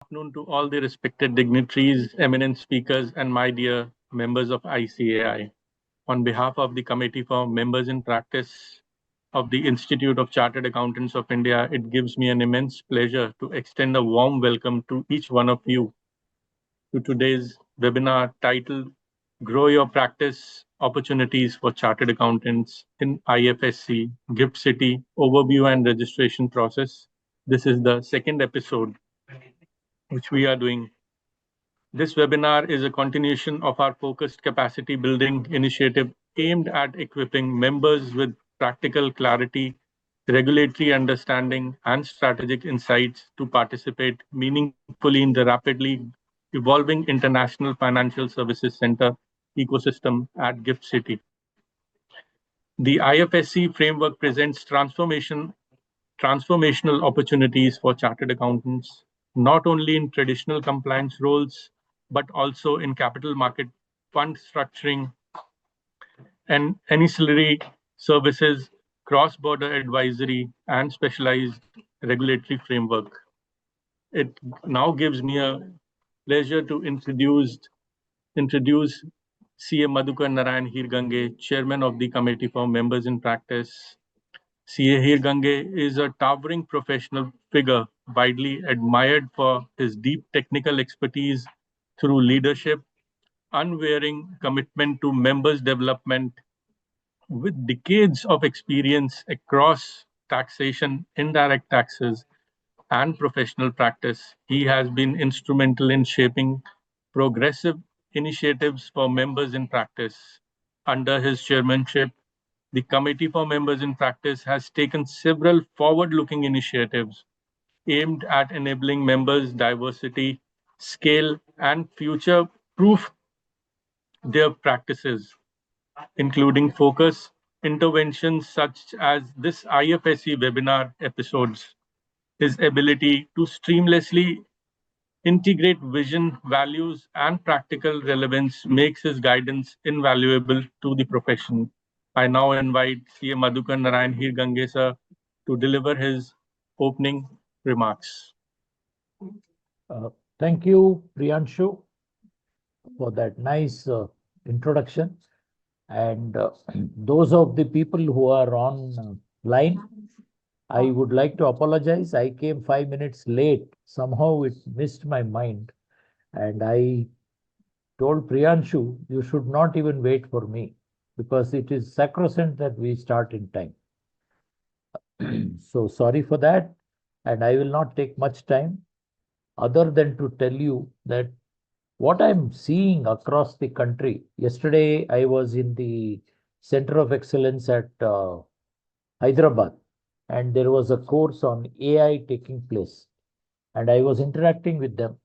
afternoon to all the respected dignitaries, eminent speakers, and my dear members of ICAI. On behalf of the Committee for Members in Practice of the Institute of Chartered Accountants of India, it gives me an immense pleasure to extend a warm welcome to each one of you to today's webinar titled Grow Your Practice Opportunities for Chartered Accountants in IFSC, Gift City Overview and Registration Process. This is the second episode which we are doing. This webinar is a continuation of our focused capacity building initiative aimed at equipping members with practical clarity, regulatory understanding, and strategic insights to participate meaningfully in the rapidly evolving international financial services center ecosystem at Gift City. The IFSC framework presents transformational opportunities for chartered accountants, not only in traditional compliance roles, but also in capital market fund structuring and ancillary services, cross-border advisory, and specialized regulatory framework. It now gives me a pleasure to introduce CA Madhukar Narayan Hirgange, Chairman of the Committee for Members in Practice. CA Hirgange is a towering professional figure, widely admired for his deep technical expertise through leadership, unwavering commitment to members' development, with decades of experience across taxation, indirect taxes, and professional practice. He has been instrumental in shaping progressive initiatives for members in practice. Under his chairmanship, the Committee for Members in Practice has taken several forward-looking initiatives aimed at enabling members' diversity, scale, and future-proof their practices, including focus interventions such as this IFSC webinar episodes. His ability to seamlessly integrate vision, values, and practical relevance makes his guidance invaluable to the profession. I now invite CA Madhukar Narayan Hirgange sir to deliver his opening remarks. Thank you, Priyanshu, for that nice introduction. And those of the people who are on line, I would like to apologize. I came 5 minutes late. Somehow it missed my mind. And I told Priyanshu, you should not even wait for me because it is sacrosanct that we start in time. So sorry for that. And I will not take much time other than to tell you that what I'm seeing across the country. Yesterday, I was in the Center of Excellence at Hyderabad, and there was a course on AI taking place, and I was interacting with them.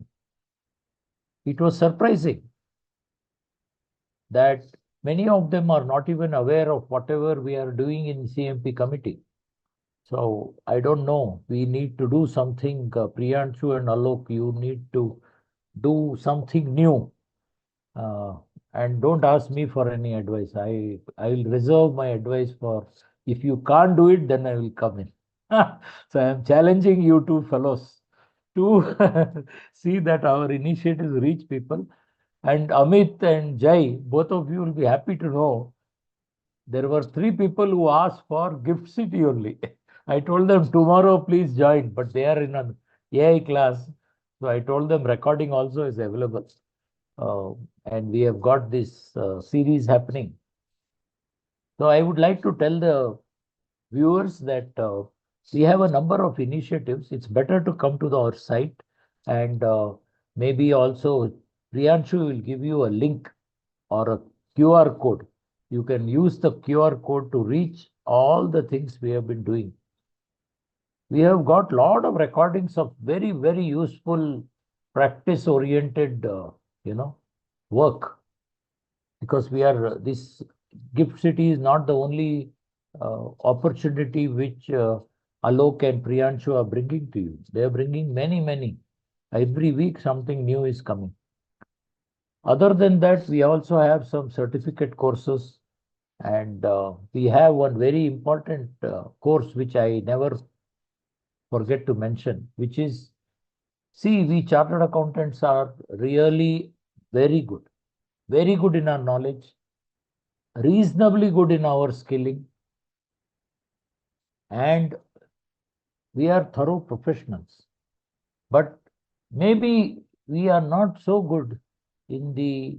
It was surprising that many of them are not even aware of whatever we are doing in CMP committee. So I don't know. We need to do something. Priyanshu and Alok, you need to do something new. And don't ask me for any advice. I will reserve my advice for, if you can't do it, then I will come in. So I am challenging you two fellows to see that our initiatives reach people. And Amit and Jai, both of you will be happy to know there were 3 people who asked for Gift City only. I told them tomorrow, please join, but they are in an AI class. So I told them recording also is available. And we have got this series happening. So I would like to tell the viewers that we have a number of initiatives. It's better to come to our site, and maybe also Priyanshu will give you a link or a QR code. You can use the QR code to reach all the things we have been doing. We have got a lot of recordings of very, very useful practice-oriented, work. Because we are, this Gift City is not the only opportunity which Alok and Priyanshu are bringing to you. They are bringing many, many. Every week something new is coming. Other than that, we also have some certificate courses, and we have one very important course which I never forget to mention, which is See, we chartered accountants are really very good in our knowledge, reasonably good in our skilling, and we are thorough professionals. But maybe we are not so good in the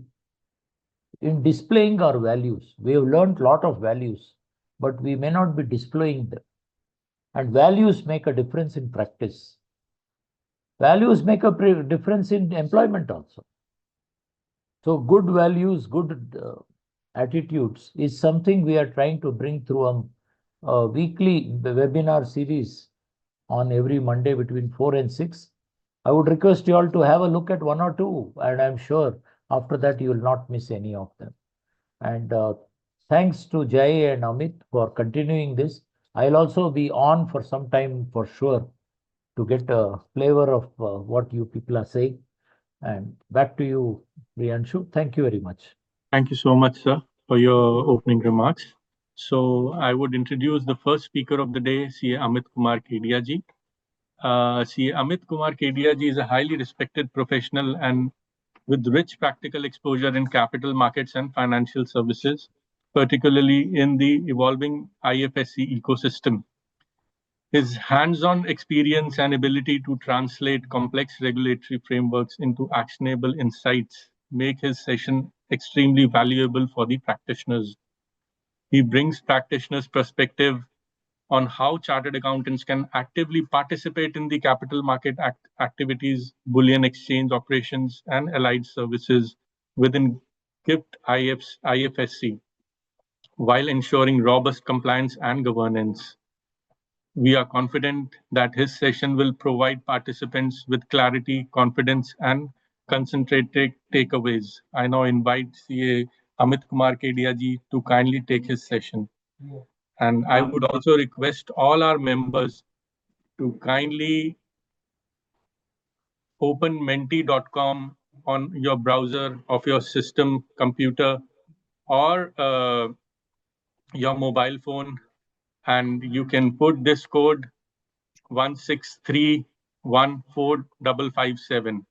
in displaying our values. We have learned a lot of values, but we may not be displaying them. And values make a difference in practice. Values make a difference in employment also. So good values, good attitudes is something we are trying to bring through a weekly webinar series on every Monday between 4 and 6. I would request you all to have a look at one or two, and I'm sure after that you will not miss any of them. And thanks to Jay and Amit for continuing this. I'll also be on for some time for sure to get a flavor of what you people are saying. And back to you, Priyanshu. Thank you very much. Thank you so much, sir, for your opening remarks. So I would introduce the first speaker of the day, CA Amit Kumar Kedia ji. CA Amit Kumar Kedia ji is a highly respected professional and with rich practical exposure in capital markets and financial services, particularly in the evolving IFSC ecosystem. His hands-on experience and ability to translate complex regulatory frameworks into actionable insights make his session extremely valuable for the practitioners. He brings practitioners' perspective on how chartered accountants can actively participate in the capital market activities, bullion exchange operations, and allied services within GIFT IFSC while ensuring robust compliance and governance. We are confident that his session will provide participants with clarity, confidence, and concentrated takeaways. I now invite CA Amit Kumar Kedia ji to kindly take his session. And I would also request all our members to kindly open menti.com on your browser of your system, computer, or your mobile phone, and you can put this code 163145557.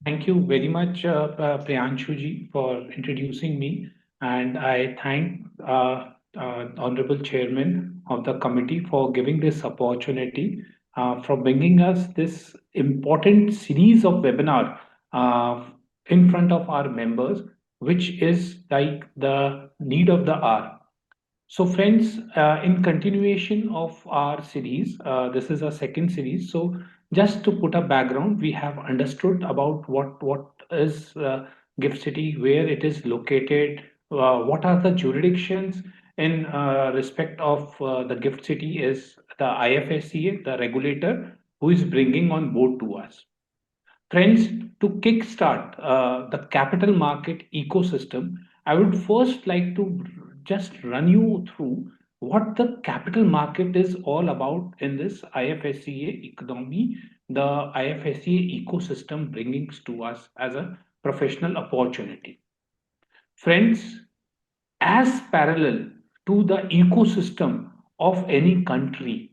Thank you very much, Priyanshu ji, for introducing me. And I thank Honorable Chairman of the committee for giving this opportunity, for bringing us this important series of webinar uh, in front of our members, which is like the need of the hour. So, friends, in continuation of our series, this is a second series. So, just to put a background, we have understood about what is Gift City, where it is located, what are the jurisdictions in respect of the Gift City is the IFSCA, the regulator, who is bringing on board to us. Friends, to kickstart the capital market ecosystem, I would first like to just run you through what the capital market is all about in this IFSCA economy, the IFSCA ecosystem bringing to us as a professional opportunity. Friends, as parallel to the ecosystem of any country,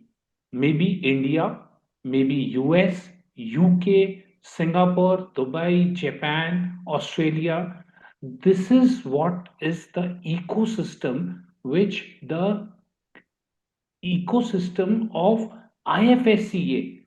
maybe India, maybe US, UK, Singapore, Dubai, Japan, Australia. This is what is the ecosystem which the ecosystem of IFSCA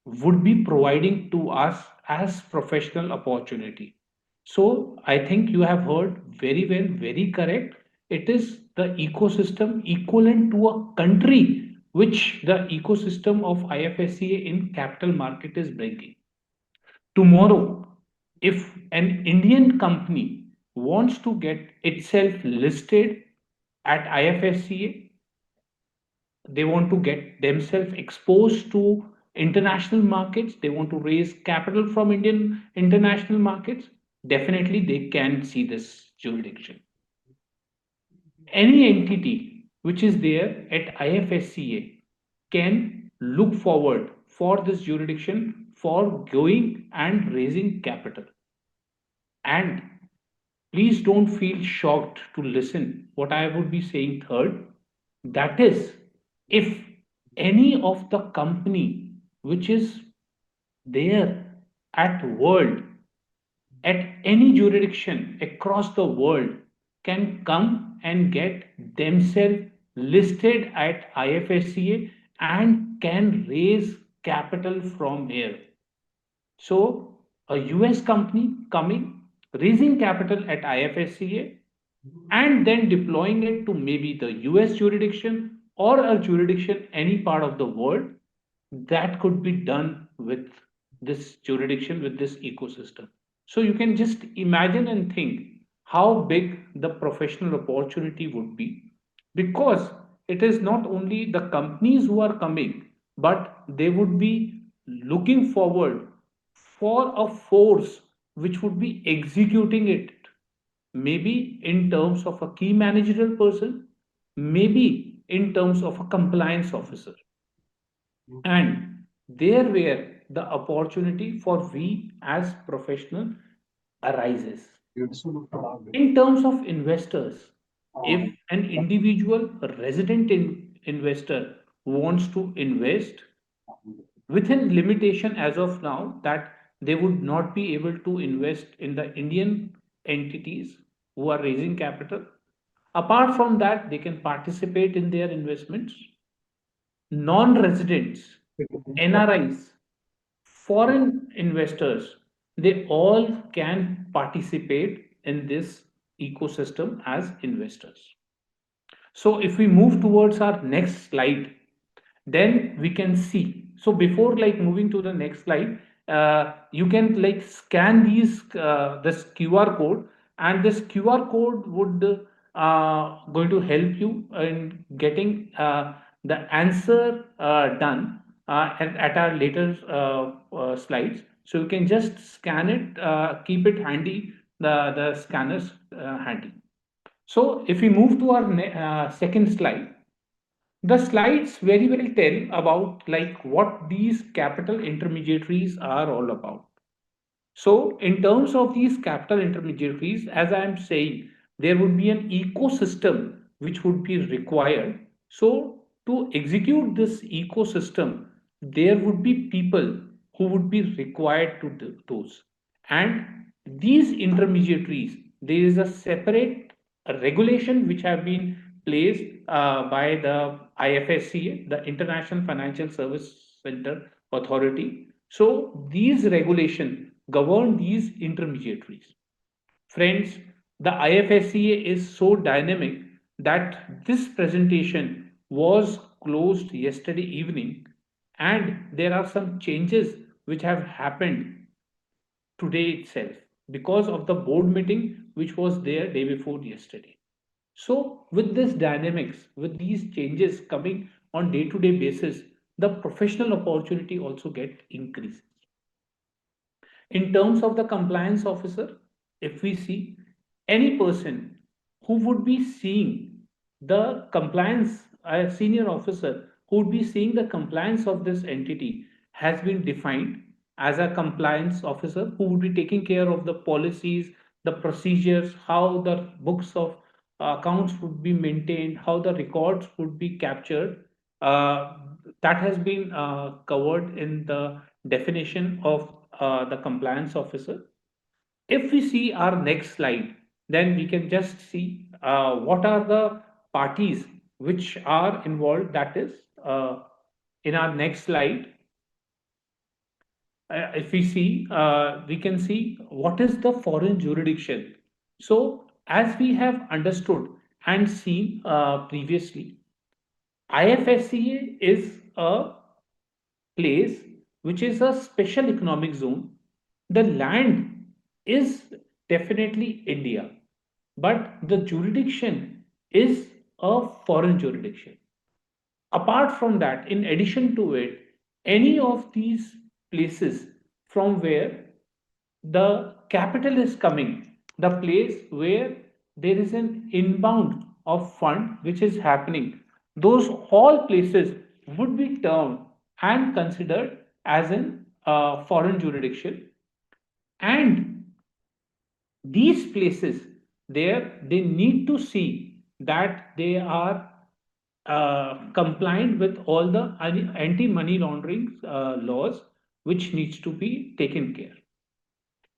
would be providing to us as professional opportunity. So I think you have heard very well, very correct. It is the ecosystem equivalent to a country which the ecosystem of IFSCA in capital market is bringing. Tomorrow, if an Indian company wants to get itself listed at IFSCA, they want to get themselves exposed to international markets, they want to raise capital from Indian international markets, definitely they can see this jurisdiction. Any entity which is there at IFSCA can look forward for this jurisdiction for going and raising capital. And please don't feel shocked to listen what I would be saying third. That is, if any of the company which is there at world, at any jurisdiction across the world, can come and get themselves listed at IFSCA and can raise capital from here. So, a US company coming, raising capital at IFSCA, and then deploying it to maybe the US jurisdiction or a jurisdiction any part of the world, that could be done with this jurisdiction, with this ecosystem. So you can just imagine and think how big the professional opportunity would be, because it is not only the companies who are coming, but they would be looking forward for a force which would be executing it, maybe in terms of a key managerial person, maybe in terms of a compliance officer. And there where the opportunity for we as professional arises. In terms of investors, if an individual resident investor wants to invest within limitation as of now, that they would not be able to invest in the Indian entities who are raising capital. Apart from that, they can participate in their investments. Non-residents, NRIs, foreign investors, they all can participate in this ecosystem as investors. So if we move towards our next slide, then we can see. So before like moving to the next slide, you can like scan this QR code, and this QR code would going to help you in getting the answer done at our later slides. So you can just scan it, keep it handy, the scanners handy. So if we move to our second slide, the slides very well tell about like what these capital intermediaries are all about. So, in terms of these capital intermediaries, as I am saying, there would be an ecosystem which would be required. So, to execute this ecosystem, there would be people who would be required to do those. And these intermediaries, there is a separate regulation which have been placed by the IFSCA, the International Financial Service Center Authority. So these regulations govern these intermediaries. Friends, the IFSCA is so dynamic that this presentation was closed yesterday evening, and there are some changes which have happened today itself because of the board meeting which was there day before yesterday. So, with this dynamics, with these changes coming on day-to-day basis, the professional opportunity also get increased. In terms of the compliance officer, if we see any person who would be seeing the compliance, a senior officer who would be seeing the compliance of this entity has been defined as a compliance officer who would be taking care of the policies, the procedures, how the books of accounts would be maintained, how the records would be captured. That has been covered in the definition of the compliance officer. If we see our next slide, then we can just see what are the parties which are involved. That is, in our next slide, if we see, we can see what is the foreign jurisdiction. So, as we have understood and seen previously, IFSCA is a place which is a special economic zone. The land is definitely India, but the jurisdiction is a foreign jurisdiction. Apart from that, in addition to it, any of these places from where the capital is coming, the place where there is an inbound of fund which is happening, those all places would be termed and considered as an foreign jurisdiction. And these places, there they need to see that they are compliant with all the anti-money laundering laws which needs to be taken care.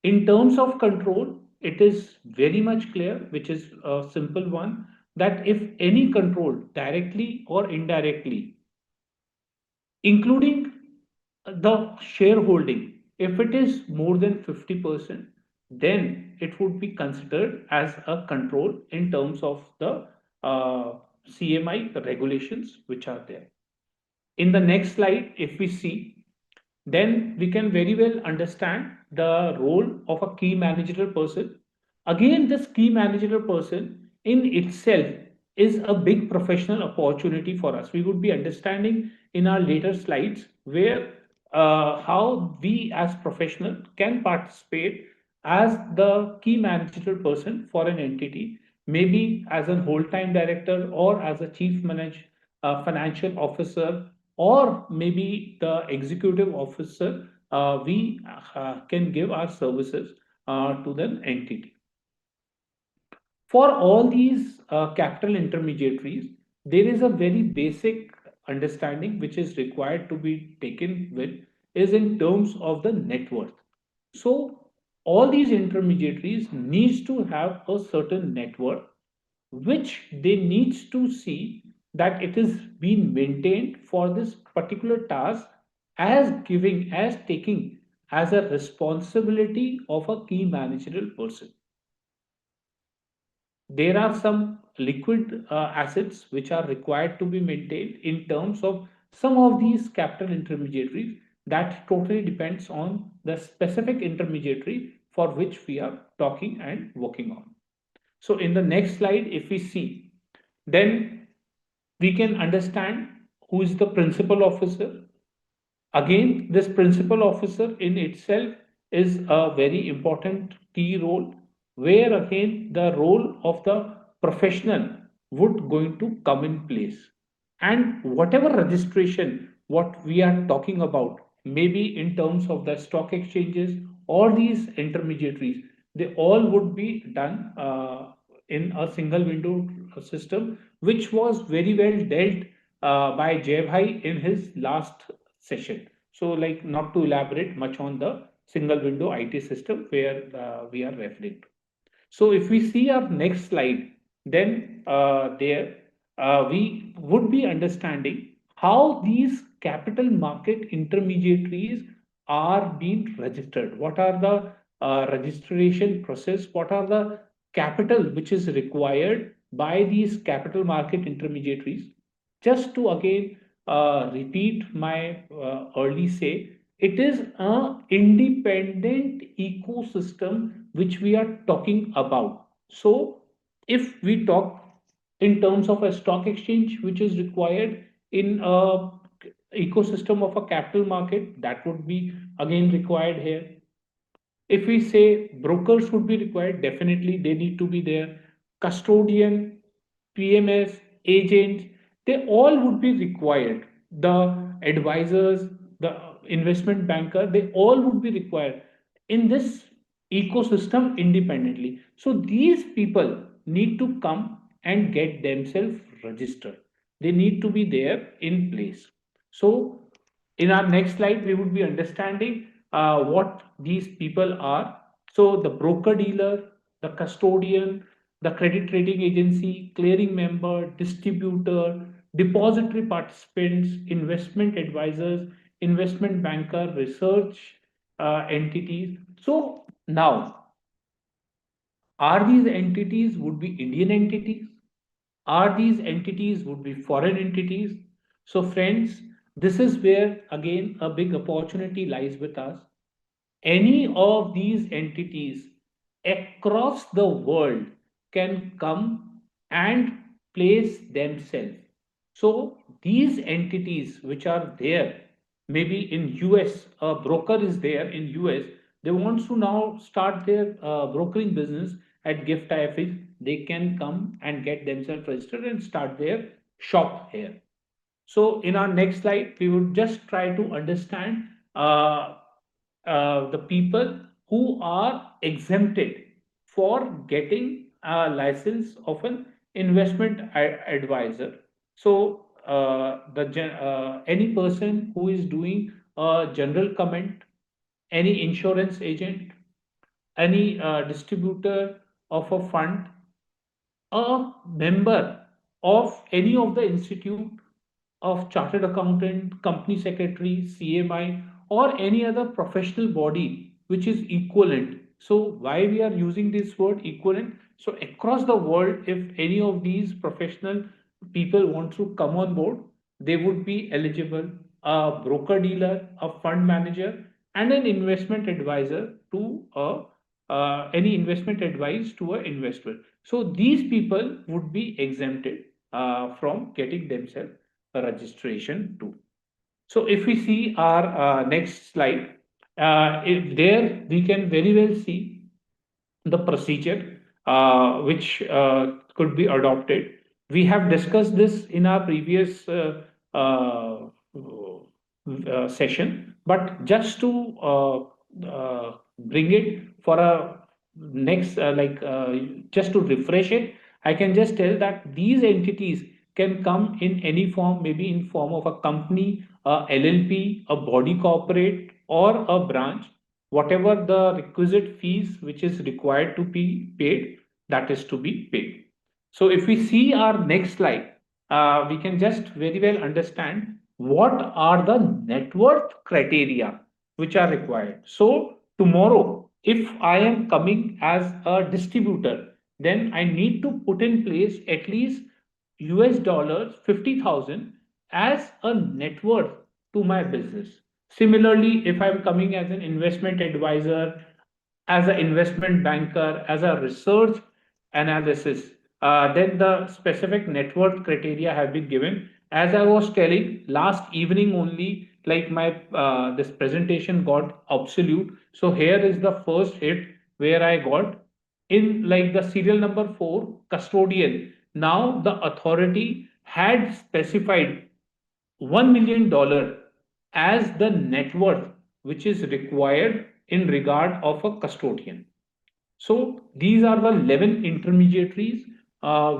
In terms of control, it is very much clear, which is a simple one, that if any control directly or indirectly, including the shareholding, if it is more than 50%, then it would be considered as a control in terms of the CMI regulations which are there. In the next slide, if we see, then we can very well understand the role of a key managerial person. Again, this key managerial person in itself is a big professional opportunity for us. We would be understanding in our later slides where how we as professional can participate as the key managerial person for an entity, maybe as a whole-time director or as a financial officer, or maybe the executive officer. We can give our services to the entity. For all these capital intermediaries, there is a very basic understanding which is required to be taken with is in terms of the net worth. So all these intermediaries needs to have a certain net worth which they needs to see that it is being maintained for this particular task as taking as a responsibility of a key managerial person. There are some liquid assets which are required to be maintained in terms of some of these capital intermediaries. That totally depends on the specific intermediary for which we are talking and working on. So in the next slide, if we see, then we can understand who is the principal officer. Again, this principal officer in itself is a very important key role, where again the role of the professional would going to come in place. And whatever registration, what we are talking about, maybe in terms of the stock exchanges or these intermediaries, they all would be done in a single window system, which was very well dealt by Jay Bhai in his last session. So, like, not to elaborate much on the single window IT system where we are referring to. So, if we see our next slide, then there we would be understanding how these capital market intermediaries are being registered. What are the registration process? What are the capital which is required by these capital market intermediaries? Just to again repeat my early say, it is an independent ecosystem which we are talking about. So, if we talk in terms of a stock exchange which is required in a ecosystem of a capital market, that would be again required here. If we say brokers would be required, definitely they need to be there. Custodian, PMS, agents, they all would be required. The advisors, the investment banker, they all would be required in this ecosystem independently. So these people need to come and get themselves registered. They need to be there in place. So in our next slide, we would be understanding what these people are. So the broker dealer, the custodian, the credit trading agency, clearing member, distributor, depository participants, investment advisors, investment banker, research entities. So now, are these entities would be Indian entities? Are these entities would be foreign entities? So friends, this is where again a big opportunity lies with us. Any of these entities across the world can come and place themselves. So these entities which are there, maybe in US, a broker is there in US, they want to now start their brokering business at Gift IFS, they can come and get themselves registered and start their shop here. So in our next slide, we would just try to understand the people who are exempted for getting a license of an investment advisor. So any person who is doing a general comment, any insurance agent, any distributor of a fund, a member of any of the institute of chartered accountant, company secretary, CMI, or any other professional body which is equivalent. So why we are using this word equivalent? So across the world, if any of these professional people want to come on board, they would be eligible. A broker dealer, a fund manager, and an investment advisor to any investment advice to an investor. So these people would be exempted from getting themselves a registration too. So if we see our next slide, if there we can very well see the procedure which could be adopted. We have discussed this in our previous session, but just to bring it for a next, just to refresh it, I can just tell that these entities can come in any form, maybe in form of a company, a LLP, a body corporate, or a branch, whatever the requisite fees which is required to be paid, that is to be paid. So if we see our next slide, we can just very well understand what are the net worth criteria which are required. So tomorrow, if I am coming as a distributor, then I need to put in place at least US dollars 50,000 as a net worth to my business. Similarly, if I'm coming as an investment advisor, as an investment banker, as a research analysis, then the specific net worth criteria have been given. As I was telling last evening only, like my this presentation got obsolete. So here is the first hit where I got in like the serial number 4 custodian. Now the authority had specified $1 million as the net worth which is required in regard of a custodian. So these are the 11 intermediaries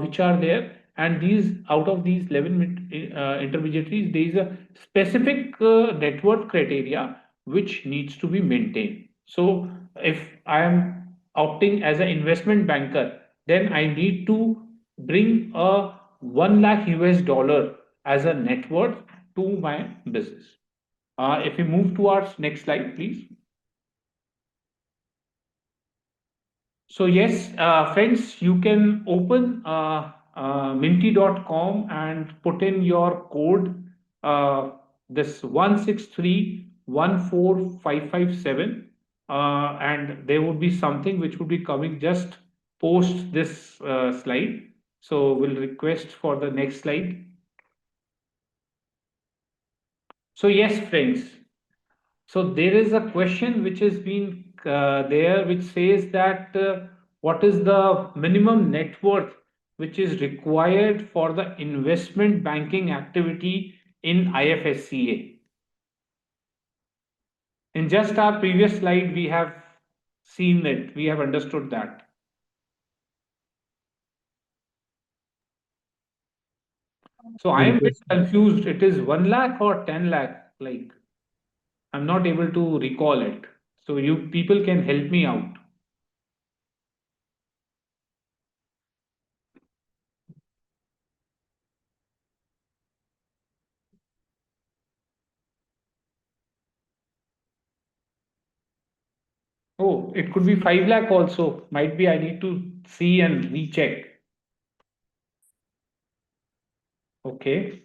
which are there, and these out of these 11 intermediaries, there is a specific net worth criteria which needs to be maintained. So if I am opting as an investment banker, then I need to bring a 1 lakh US dollar as a net worth to my business. If we move to our next slide, please. So yes, friends, you can open minty.com and put in your code, this 163-14557, and there would be something which would be coming just post this slide. So we'll request for the next slide. So yes, friends. So there is a question which has been there, which says that what is the minimum net worth which is required for the investment banking activity in IFSCA? In just our previous slide, we have seen it, we have understood that. So I am a bit confused. It is 1 lakh or 10 lakh? Like, I'm not able to recall it. So you people can help me out. Oh, it could be 5 lakh also. Might be I need to see and recheck. Okay.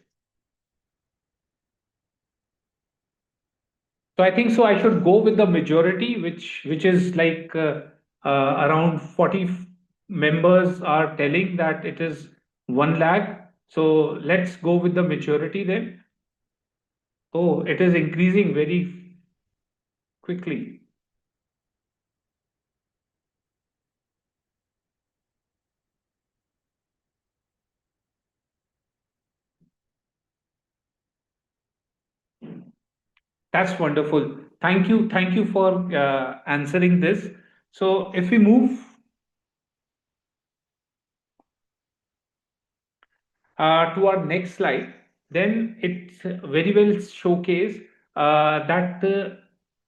So I think so I should go with the majority, which is like around 40 members are telling that it is 1 lakh. So let's go with the majority then. Oh, it is increasing very quickly. That's wonderful. Thank you for answering this. So if we move to our next slide, then it's very well showcase that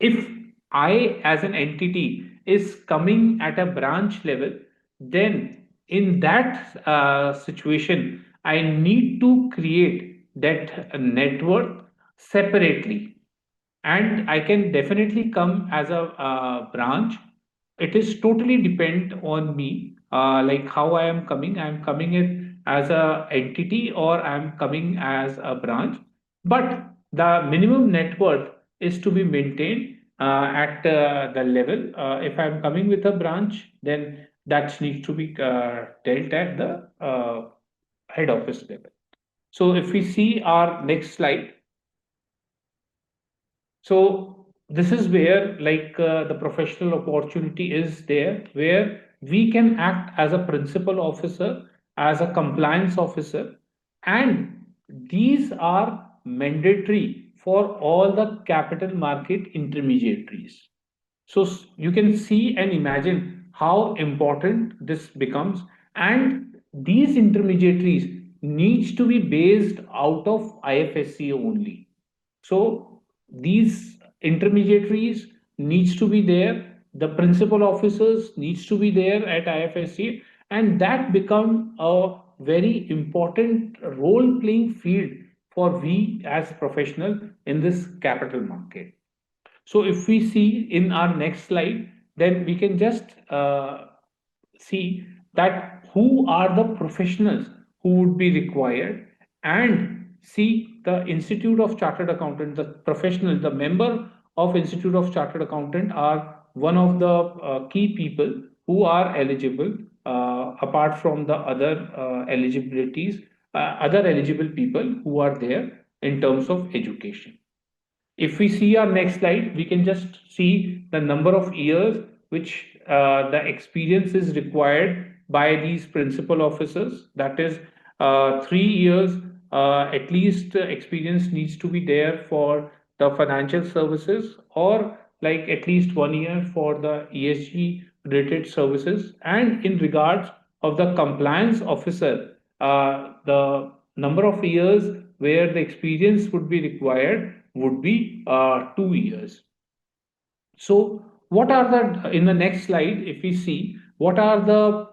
if I as an entity is coming at a branch level, then in that situation, I need to create that network separately, and I can definitely come as a branch. It is totally depend on me, like how I am coming. I am coming in as a entity or I am coming as a branch, but the minimum net worth is to be maintained at the level. If I am coming with a branch, then that needs to be dealt at the head office level. So if we see our next slide, so this is where the professional opportunity is there, where we can act as a principal officer, as a compliance officer, and these are mandatory for all the capital market intermediaries. So you can see and imagine how important this becomes, and these intermediaries needs to be based out of IFSC only. So these intermediaries needs to be there. The principal officers needs to be there at IFSC, and that become a very important role playing field for we as professional in this capital market. So if we see in our next slide, then we can just see that who are the professionals who would be required, and see the Institute of Chartered Accountant, the professional, the member of Institute of Chartered Accountant are one of the key people who are eligible, apart from the other eligibilities, other eligible people who are there in terms of education. If we see our next slide, we can just see the number of years which the experience is required by these principal officers. That is 3 years, at least experience needs to be there for the financial services, or like at least 1 year for the ESG related services. And in regards of the compliance officer, the number of years where the experience would be required would be 2 years. So, what are in the next slide, if we see what are the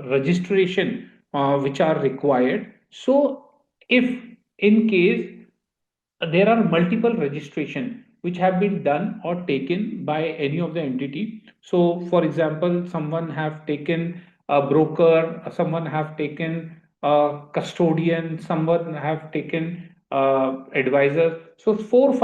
registration which are required. So, if in case there are multiple registration which have been done or taken by any of the entity. So for example, someone have taken a broker, someone have taken a custodian, someone have taken advisor. So 4 or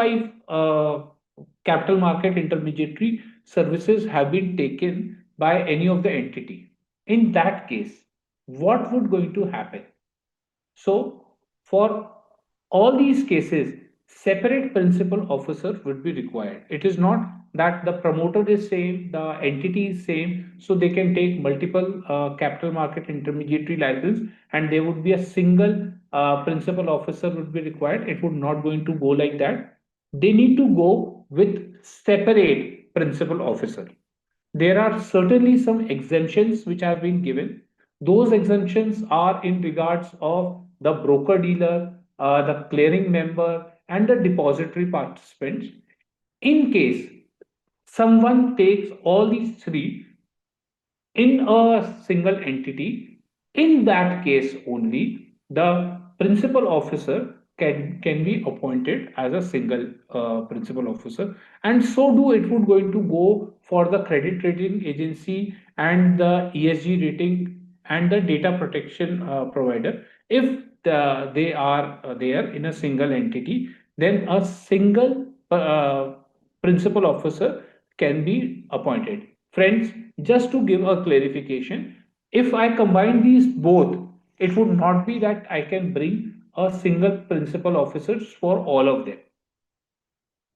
5 capital market intermediary services have been taken by any of the entity. In that case, what would going to happen? So, for all these cases, separate principal officer would be required. It is not that the promoter is same, the entity is same, so they can take multiple capital market intermediary license, and there would be a single principal officer would be required. It would not going to go like that. They need to go with separate principal officer. There are certainly some exemptions which have been given. Those exemptions are in regards of the broker dealer, the clearing member, and the depository participants. In case someone takes all these three in a single entity, in that case only the principal officer can be appointed as a single principal officer, and so do it would going to go for the credit rating agency and the ESG rating and the data protection provider. If they are there in a single entity, then a single principal officer can be appointed. Friends, just to give a clarification, if I combine these both, it would not be that I can bring a single principal officers for all of them.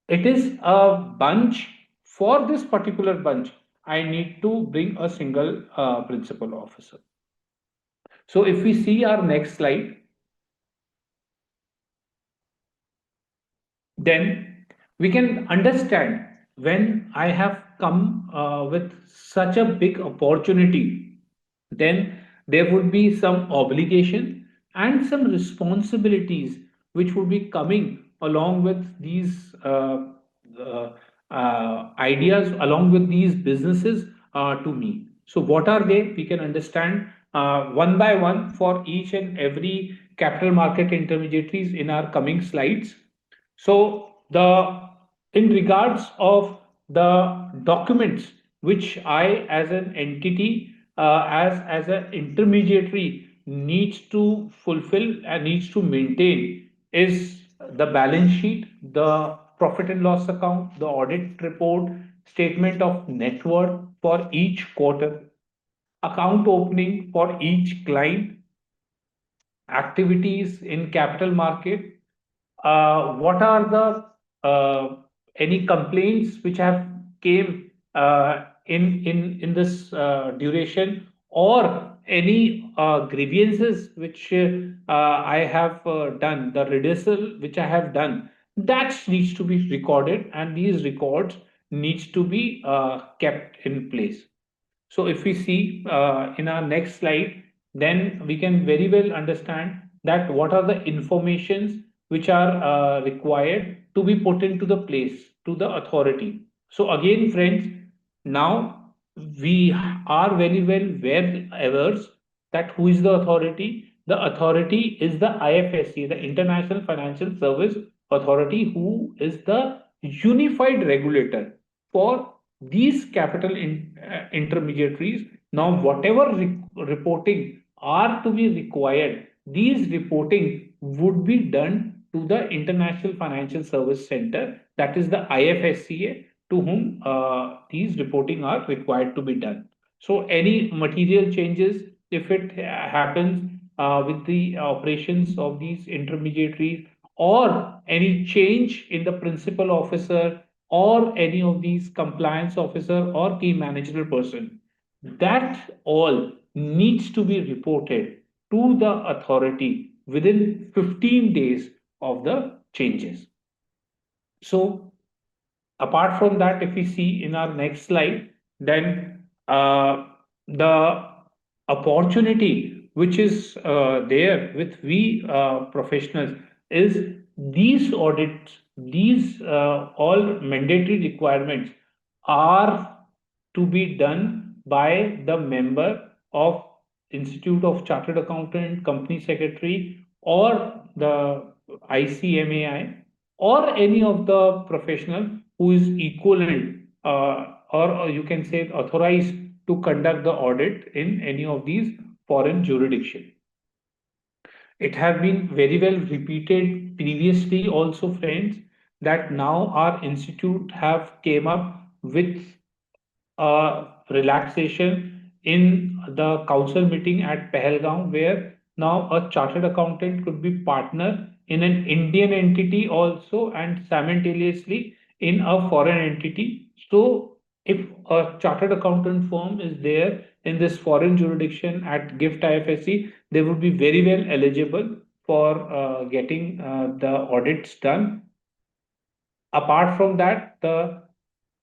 It is a bunch. For this particular bunch, I need to bring a single principal officer. So if we see our next slide, then we can understand when I have come with such a big opportunity, then there would be some obligation and some responsibilities which would be coming along with these uh, ideas, along with these businesses to me. So, what are they? We can understand one by one for each and every capital market intermediaries in our coming slides. So, the in regards of the documents which I, as an entity, as an intermediary, needs to fulfill and needs to maintain is the balance sheet, the profit and loss account, the audit report, statement of net worth for each quarter, account opening for each client, activities in capital market, what are the any complaints which have came in this duration, or any grievances which I have done, the redressal which I have done, that needs to be recorded, and these records needs to be kept in place. So if we see in our next slide, then we can very well understand that what are the informations which are required to be put into the place to the authority. So again, friends, now we are very well aware that who is the authority? The authority is the IFSC, the International Financial Service Authority, who is the unified regulator for these intermediaries. Now, whatever reporting are to be required, these reporting would be done to the International Financial Service Center, that is the IFSCA, to whom these reporting are required to be done. So, any material changes, if it happens with the operations of these intermediaries, or any change in the principal officer or any of these compliance officer or key managerial person, that all needs to be reported to the authority within 15 days of the changes. So apart from that, if we see in our next slide, then the opportunity which is there with we professionals is these audits, these all mandatory requirements are to be done by the member of Institute of Chartered Accountant, Company Secretary, or the ICMAI, or any of the professional who is equivalent or you can say authorized to conduct the audit in any of these foreign jurisdiction. It has been very well repeated previously also, friends, that now our institute have came up with relaxation in the council meeting at Pahalgaon, where now a chartered accountant could be partner in an Indian entity also and simultaneously in a foreign entity. So, if a chartered accountant firm is there in this foreign jurisdiction at GIFT IFSC, they would be very well eligible for getting the audits done. Apart from that, the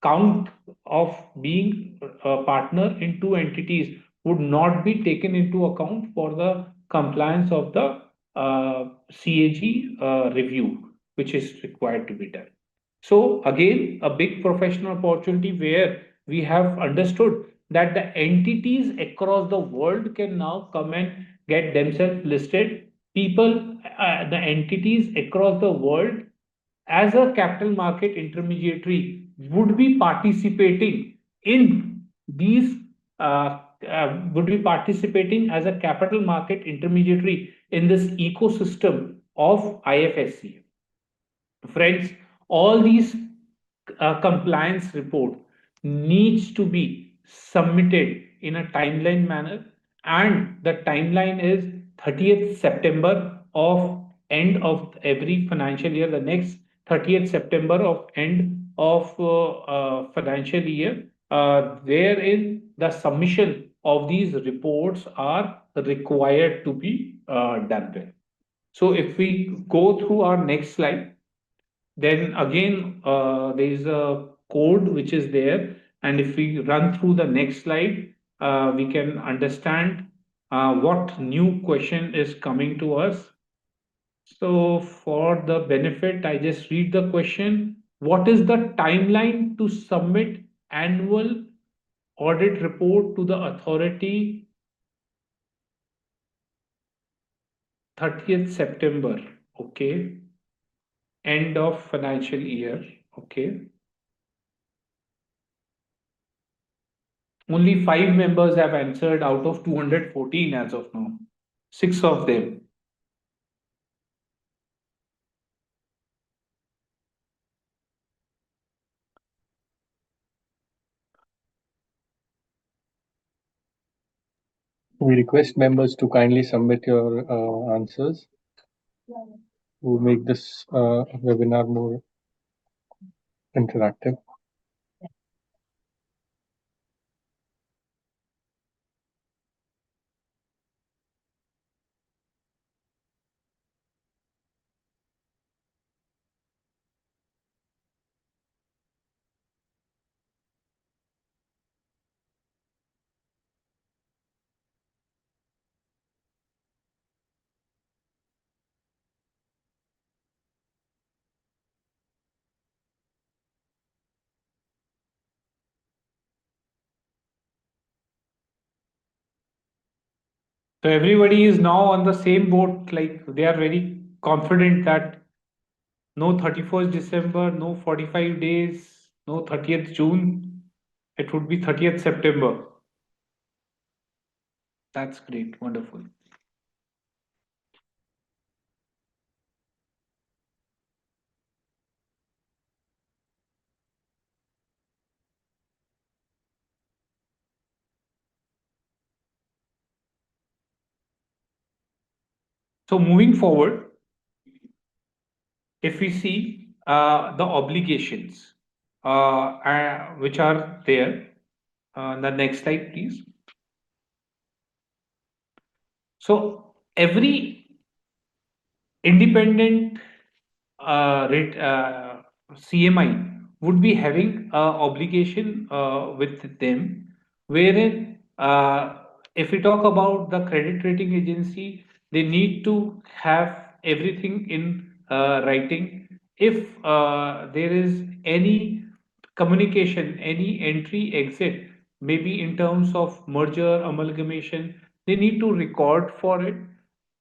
count of being a partner in two entities would not be taken into account for the compliance of the CAG review, which is required to be done. So again, a big professional opportunity where we have understood that the entities across the world can now come and get themselves listed. People, the entities across the world as a capital market intermediary would be participating in these would be participating as a capital market intermediary in this ecosystem of IFSC. Friends, all these compliance report needs to be submitted in a timeline manner, and the timeline is 30th September of end of every financial year, the next 30th September of end of financial year, wherein the submission of these reports are required to be done with. So if we go through our next slide, then again, there is a code which is there. And if we run through the next slide, we can understand what new question is coming to us. So, for the benefit, I just read the question. What is the timeline to submit annual audit report to the authority 30th September? Okay. End of financial year. Okay. Only 5 members have answered out of 214 as of now. 6 of them. We request members to kindly submit your answers to make this webinar more interactive. So everybody is now on the same boat, like they are very confident that no 31st December, no 45 days, no 30th June. It would be 30th September. That's great. Wonderful. So moving forward, if we see the obligations which are there, the next slide, please. So every independent CMI would be having obligation with them, wherein if we talk about the credit rating agency, they need to have everything in writing. If there is any communication, any entry exit, maybe in terms of merger, amalgamation, they need to record for it,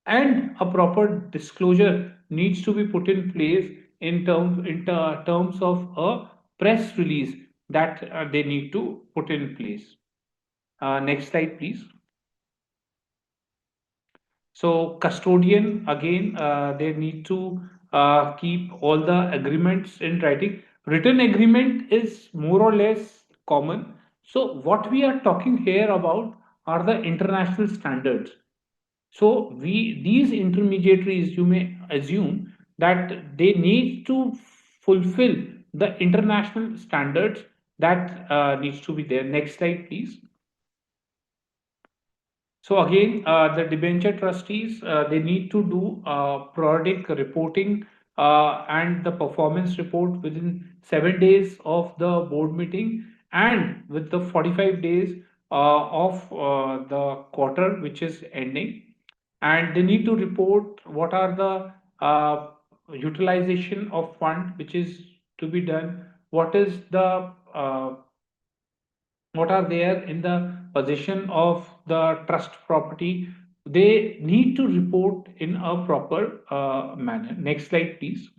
and a proper disclosure needs to be put in place in terms of a press release that they need to put in place. Next slide, please. So custodian, again, they need to keep all the agreements in writing. Written agreement is more or less common. So what we are talking here about are the international standards. So these intermediaries, you may assume that they need to fulfill the international standards that needs to be there. Next slide, please. So again, the debenture trustees, they need to do periodic reporting and the performance report within 7 days of the board meeting, and with the 45 days of the quarter which is ending. And they need to report what are the utilization of fund which is to be done, what is the what are there in the possession of the trust property. They need to report in a proper manner. Next slide, please.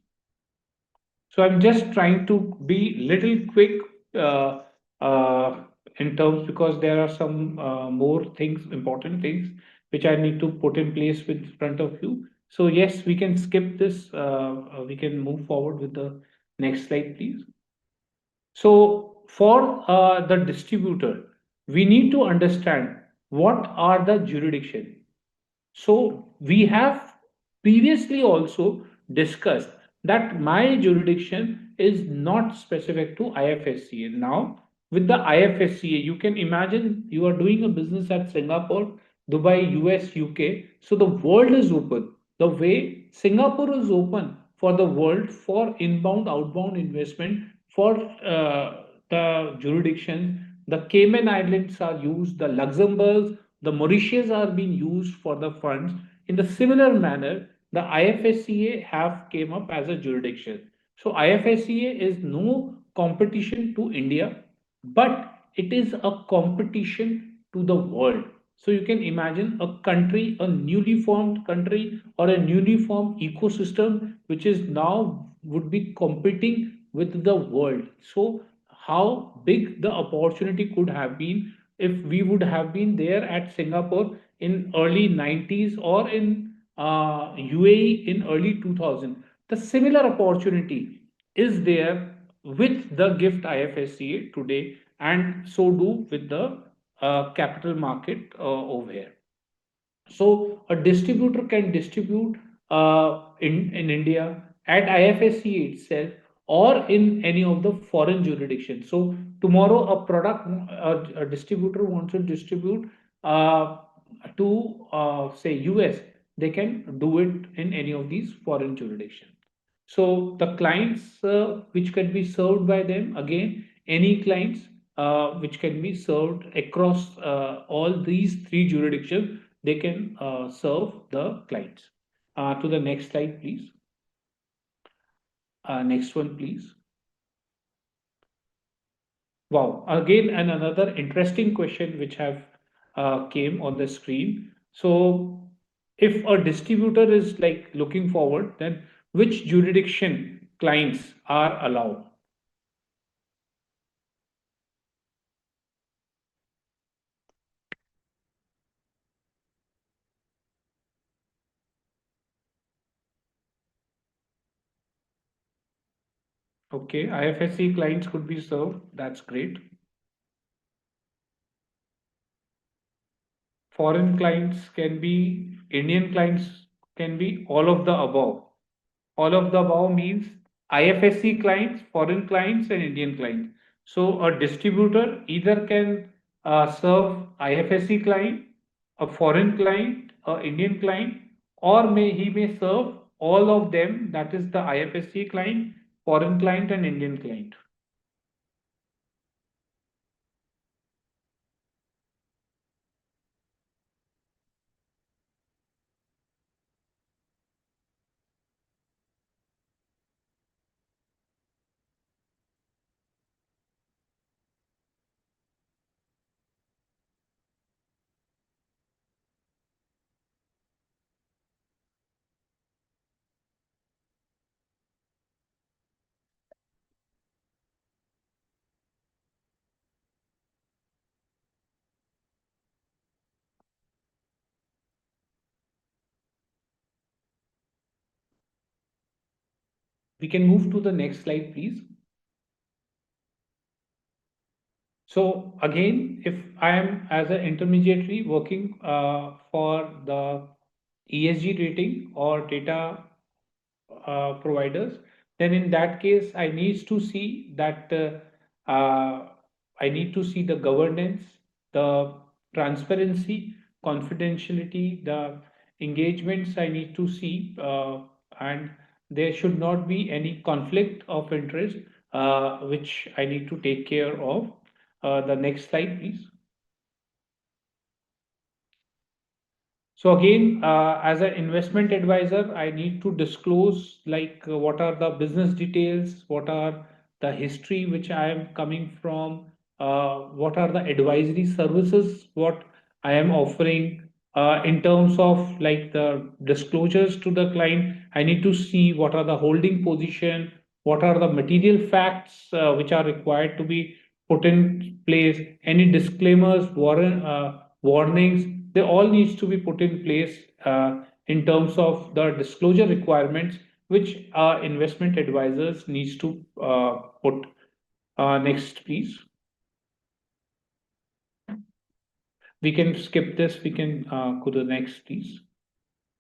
So I'm just trying to be little quick uh, uh, in terms, because there are some more things, important things, which I need to put in place with front of you. So yes, we can skip this. We can move forward with the next slide, please. So for the distributor, we need to understand what are the jurisdiction. So we have previously also discussed that my jurisdiction is not specific to IFSCA. Now, with the IFSCA, you can imagine you are doing a business at Singapore, Dubai, US, UK. So the world is open. The way Singapore is open for the world for inbound, outbound investment for the jurisdiction. The Cayman Islands are used, the Luxembourg, the Mauritius are being used for the funds. In the similar manner, the IFSCA have came up as a jurisdiction. So IFSCA is no competition to India, but it is a competition to the world. So you can imagine a country, a newly formed country or a newly formed ecosystem, which is now would be competing with the world. So how big the opportunity could have been if we would have been there at Singapore in early 90s or in UAE in early 2000. The similar opportunity is there with the gift IFSCA today, and so do with the capital market over here. So a distributor can distribute in India at IFSC itself or in any of the foreign jurisdictions. So tomorrow a distributor wants to distribute uh, to say US, they can do it in any of these foreign jurisdictions. So the clients which can be served by them, again, any clients which can be served across all these three jurisdictions, they can serve the clients. To the next slide, please. Next one, please. Wow, again, and another interesting question which have came on the screen. So, if a distributor is like looking forward, then which jurisdiction clients are allowed? Okay, IFSC clients could be served. That's great. Foreign clients can be, Indian clients can be all of the above. All of the above means IFSC clients, foreign clients, and Indian clients. So a distributor either can serve IFSC client, a foreign client, a Indian client, or he may serve all of them. That is the IFSC client, foreign client, and Indian client. We can move to the next slide, please. So again, if I am as an intermediary working for the ESG rating or data providers, then in that case, I need to see that I need to see the governance, the transparency, confidentiality, the engagements I need to see, and there should not be any conflict of interest, which I need to take care of. The next slide, please. So again, as an investment advisor, I need to disclose like what are the business details, what are the history which I am coming from, what are the advisory services, what I am offering in terms of like the disclosures to the client. I need to see what are the holding position, what are the material facts which are required to be put in place, any disclaimers, warnings, they all needs to be put in place in terms of the disclosure requirements which investment advisors needs to put. Next, please. We can skip this. We can go to the next, please.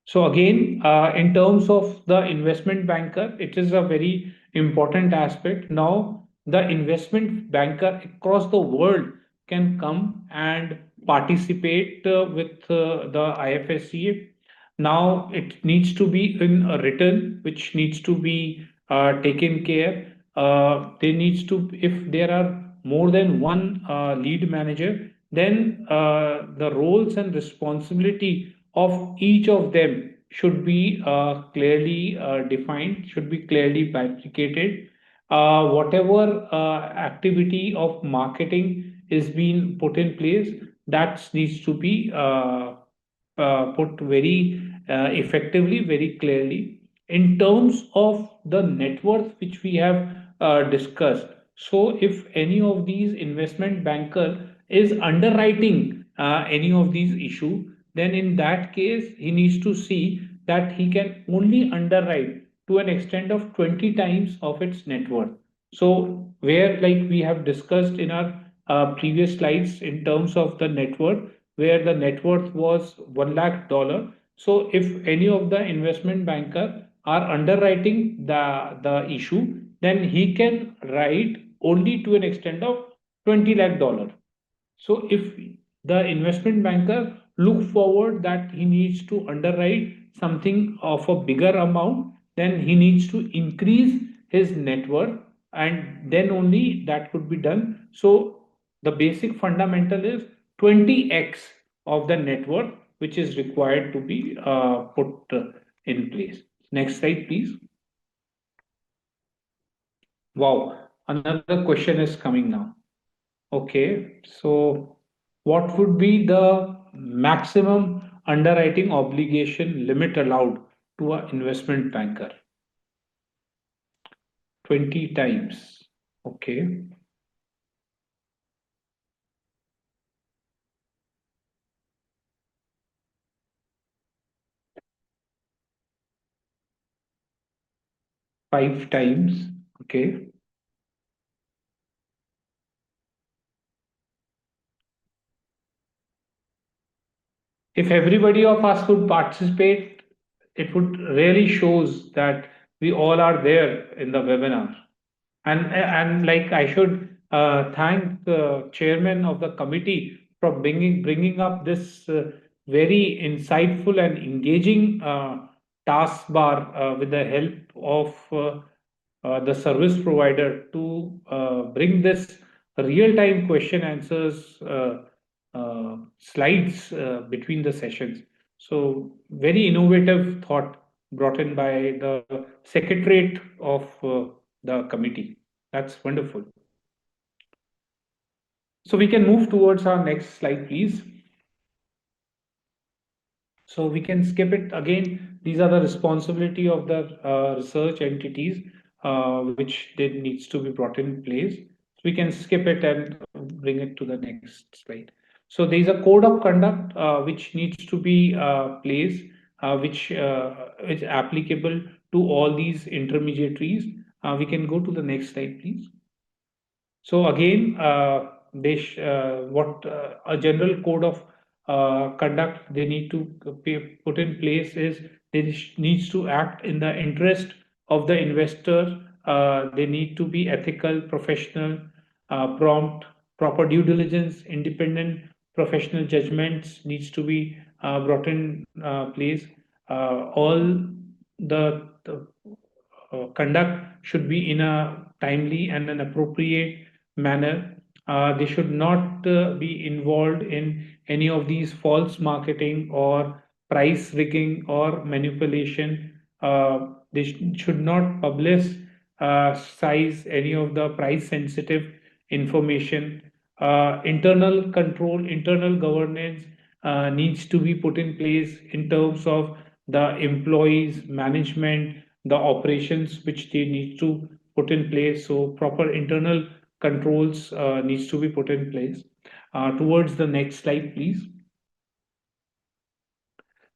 So again, in terms of the investment banker, it is a very important aspect. Now, the investment banker across the world can come and participate with the IFSC. Now, it needs to be in a written, which needs to be taken care. There needs to, if there are more than one lead manager, then the roles and responsibility of each of them should be clearly defined, should be clearly bifurcated. Whatever activity of marketing is being put in place, that needs to be put very effectively, very clearly. In terms of the net worth which we have discussed, so if any of these investment banker is underwriting any of these issue, then in that case he needs to see that he can only underwrite to an extent of 20 times of its net worth. So where, like we have discussed in our previous slides in terms of the net worth, where the net worth was $1 lakh. So if any of the investment banker are underwriting the issue, then he can write only to an extent of 20 lakh dollar. So if the investment banker look forward that he needs to underwrite something of a bigger amount, then he needs to increase his net worth, and then only that could be done. So the basic fundamental is 20x of the net worth, which is required to be put in place. Next slide, please. Wow, another question is coming now. Okay, so what would be the maximum underwriting obligation limit allowed to an investment banker? 20 times. Okay, 5 times. Okay. If everybody of us could participate, it would really shows that we all are there in the webinar. And like I should thank the chairman of the committee for bringing up this very insightful and engaging taskbar with the help of the service provider to bring this real-time question answers slides between the sessions. So very innovative thought brought in by the secretariat of the committee. That's wonderful. So we can move towards our next slide, please. So we can skip it again. These are the responsibility of the research entities, which then needs to be brought in place. So we can skip it and bring it to the next slide. So there is a code of conduct which needs to be placed, which is applicable to all these intermediaries. We can go to the next slide, please. So again, what a general code of conduct they need to put in place is they needs to act in the interest of the investor. They need to be ethical, professional, prompt, proper due diligence, independent, professional judgments needs to be brought in place. All the conduct should be in a timely and an appropriate manner. They should not be involved in any of these false marketing or price rigging or manipulation. They should not publish size any of the price sensitive information. Internal control, internal governance needs to be put in place in terms of the employees, management, the operations which they need to put in place. So proper internal controls needs to be put in place. Towards the next slide, please.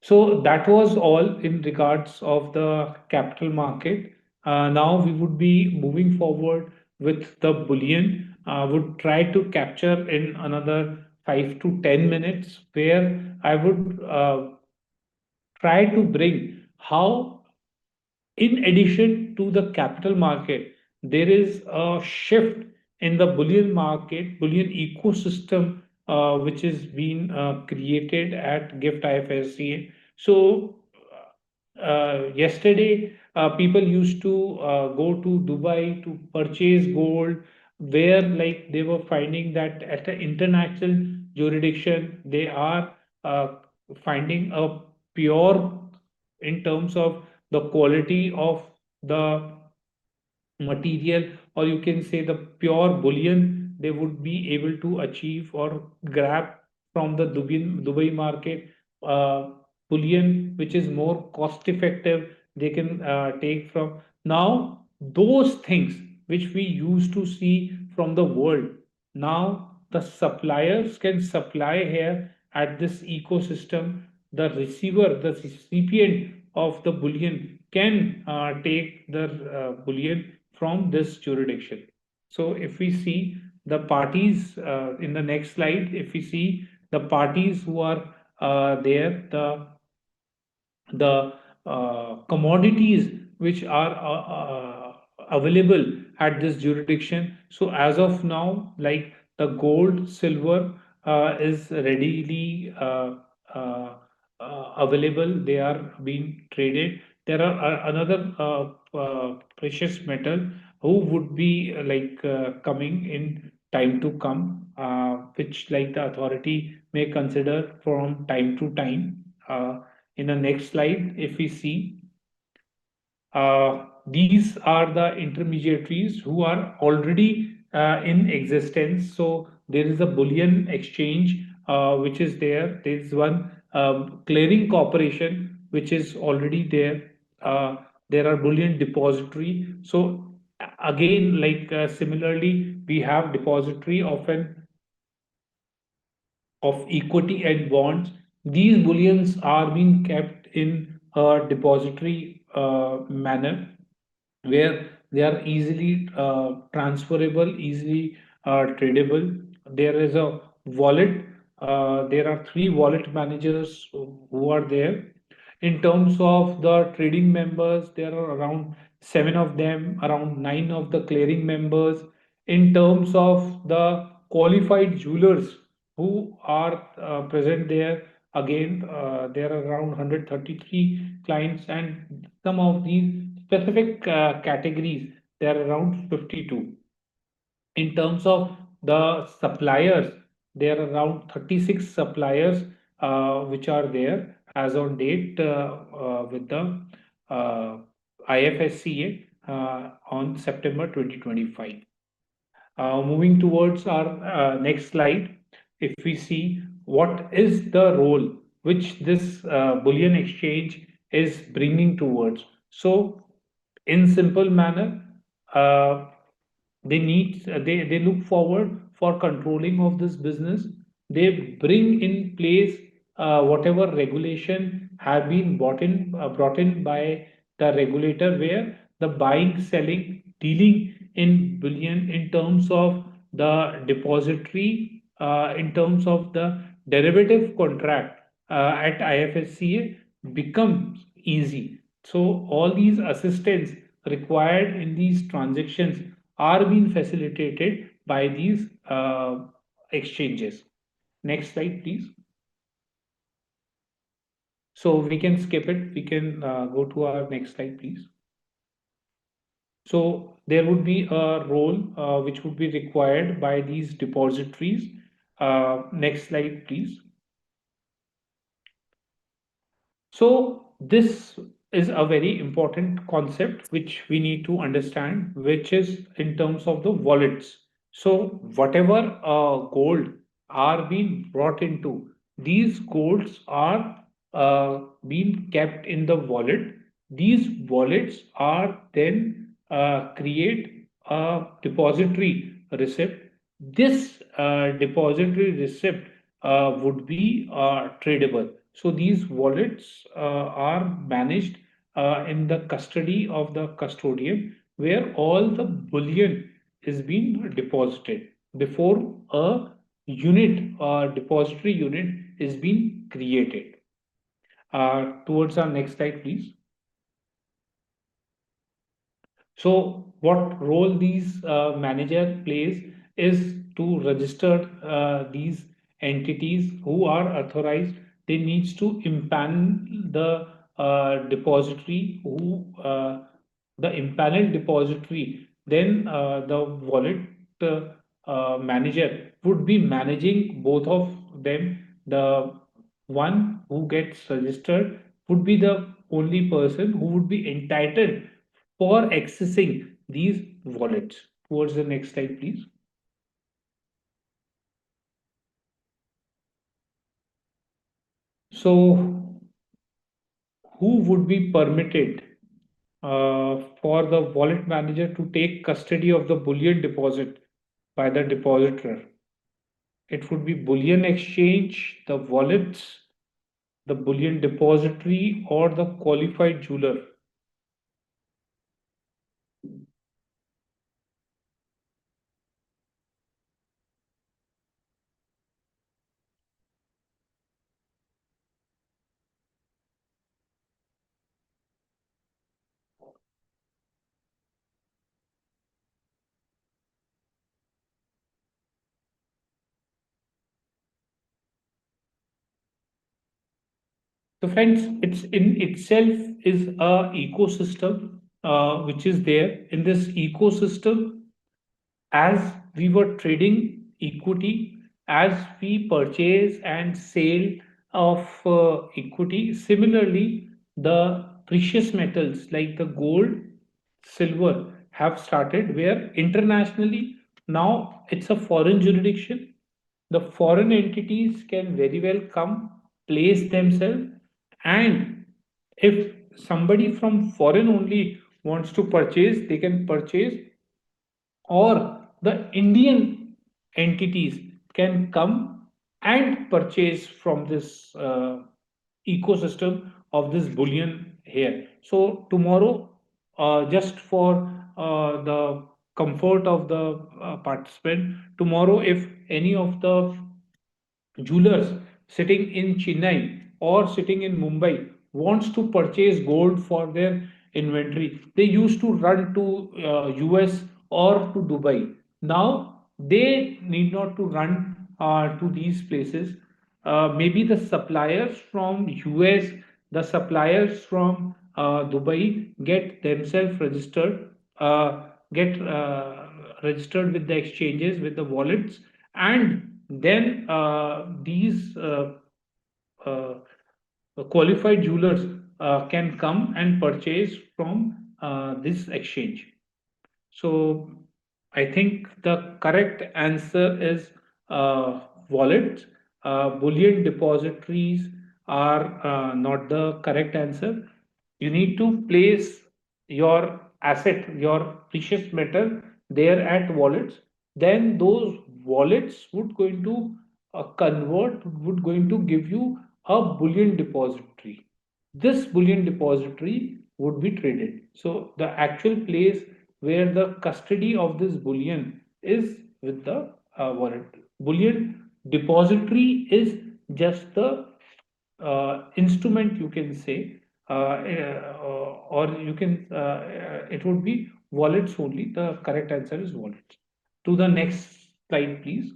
So that was all in regards of the capital market. Now we would be moving forward with the bullion. Would try to capture in another 5 to 10 minutes, where I would try to bring how, in addition to the capital market, there is a shift in the bullion market, bullion ecosystem, which is being created at GIFT IFSC. So, yesterday, people used to go to Dubai to purchase gold, where like they were finding that at an international jurisdiction, they are uh, finding a pure in terms of the quality of the material, or you can say the pure bullion they would be able to achieve or grab from the Dubai market, bullion which is more cost effective they can take from. Now those things which we used to see from the world, now the suppliers can supply here at this ecosystem. The receiver, the recipient of the bullion can take the bullion from this jurisdiction. So if we see the parties in the next slide, if we see the parties who are there, the commodities which are available at this jurisdiction. So as of now, like the gold, silver is readily available. They are being traded. There are another precious metal who would be coming in time to come, which like the authority may consider from time to time. In the next slide, if we see, these are the intermediaries who are already in existence. So there is a bullion exchange which is there. There is one clearing corporation which is already there. There are bullion depository. So again, similarly, we have depository of equity and bonds. These bullions are being kept in a depository manner where they are easily transferable, easily tradable. There is a wallet. There are three wallet managers who are there. In terms of the trading members, there are around seven of them, around nine of the clearing members. In terms of the qualified jewelers who are present there, again, there are around 133 clients, and some of these specific categories, there are around 52. In terms of the suppliers, there are around 36 suppliers which are there as on date with the uh, IFSCA on September 2025. Moving towards our next slide, if we see what is the role which this bullion exchange is bringing towards. So, in simple manner, uh, they look forward for controlling of this business. They bring in place whatever regulation have been brought in by the regulator, where the buying, selling, dealing in bullion in terms of the depository, in terms of the derivative contract at IFSCA becomes easy. So all these assistance required in these transactions are being facilitated by these exchanges. Next slide, please. So we can skip it. We can go to our next slide, please. So there would be a role which would be required by these depositories. Next slide, please. So this is a very important concept which we need to understand, which is in terms of the wallets. So whatever gold are being brought into, these golds are being kept in the wallet. These wallets are then create a depository receipt. This depository receipt would be tradable. So these wallets are managed in the custody of the custodian, where all the bullion is being deposited before a unit, depository unit is being created. Towards our next slide, please. So what role these manager plays is to register these entities who are authorized. They needs to impanel the depository who the impaneled depository. Then the wallet manager would be managing both of them. The one who gets registered would be the only person who would be entitled for accessing these wallets. Towards the next slide, please. So, who would be permitted for the wallet manager to take custody of the bullion deposit by the depositor? It would be bullion exchange, the wallets, the bullion depository, or the qualified jeweler. So, friends, it's in itself is a ecosystem which is there. In this ecosystem, as we were trading equity, as we purchase and sale of equity, similarly, the precious metals like the gold, silver have started where internationally now it's a foreign jurisdiction. The foreign entities can very well come, place themselves, and if somebody from foreign only wants to purchase, they can purchase, or the Indian entities can come and purchase from this ecosystem of this bullion here. So tomorrow, just for the comfort of the participant, tomorrow if any of the jewelers sitting in Chennai or sitting in Mumbai wants to purchase gold for their inventory, they used to run to US or to Dubai. Now they need not to run to these places. Maybe the suppliers from US, the suppliers from Dubai get themselves registered, get registered with the exchanges, with the wallets, and then these uh, qualified jewelers can come and purchase from this exchange. So I think the correct answer is wallets. Bullion depositories are not the correct answer. You need to place your asset, your precious metal there at wallets. Then those wallets would going to would going to give you a bullion depository. This bullion depository would be traded. So the actual place where the custody of this bullion is with the wallet. Bullion depository is just the instrument, you can say, or you can, it would be wallets only. The correct answer is wallets. To the next slide, please.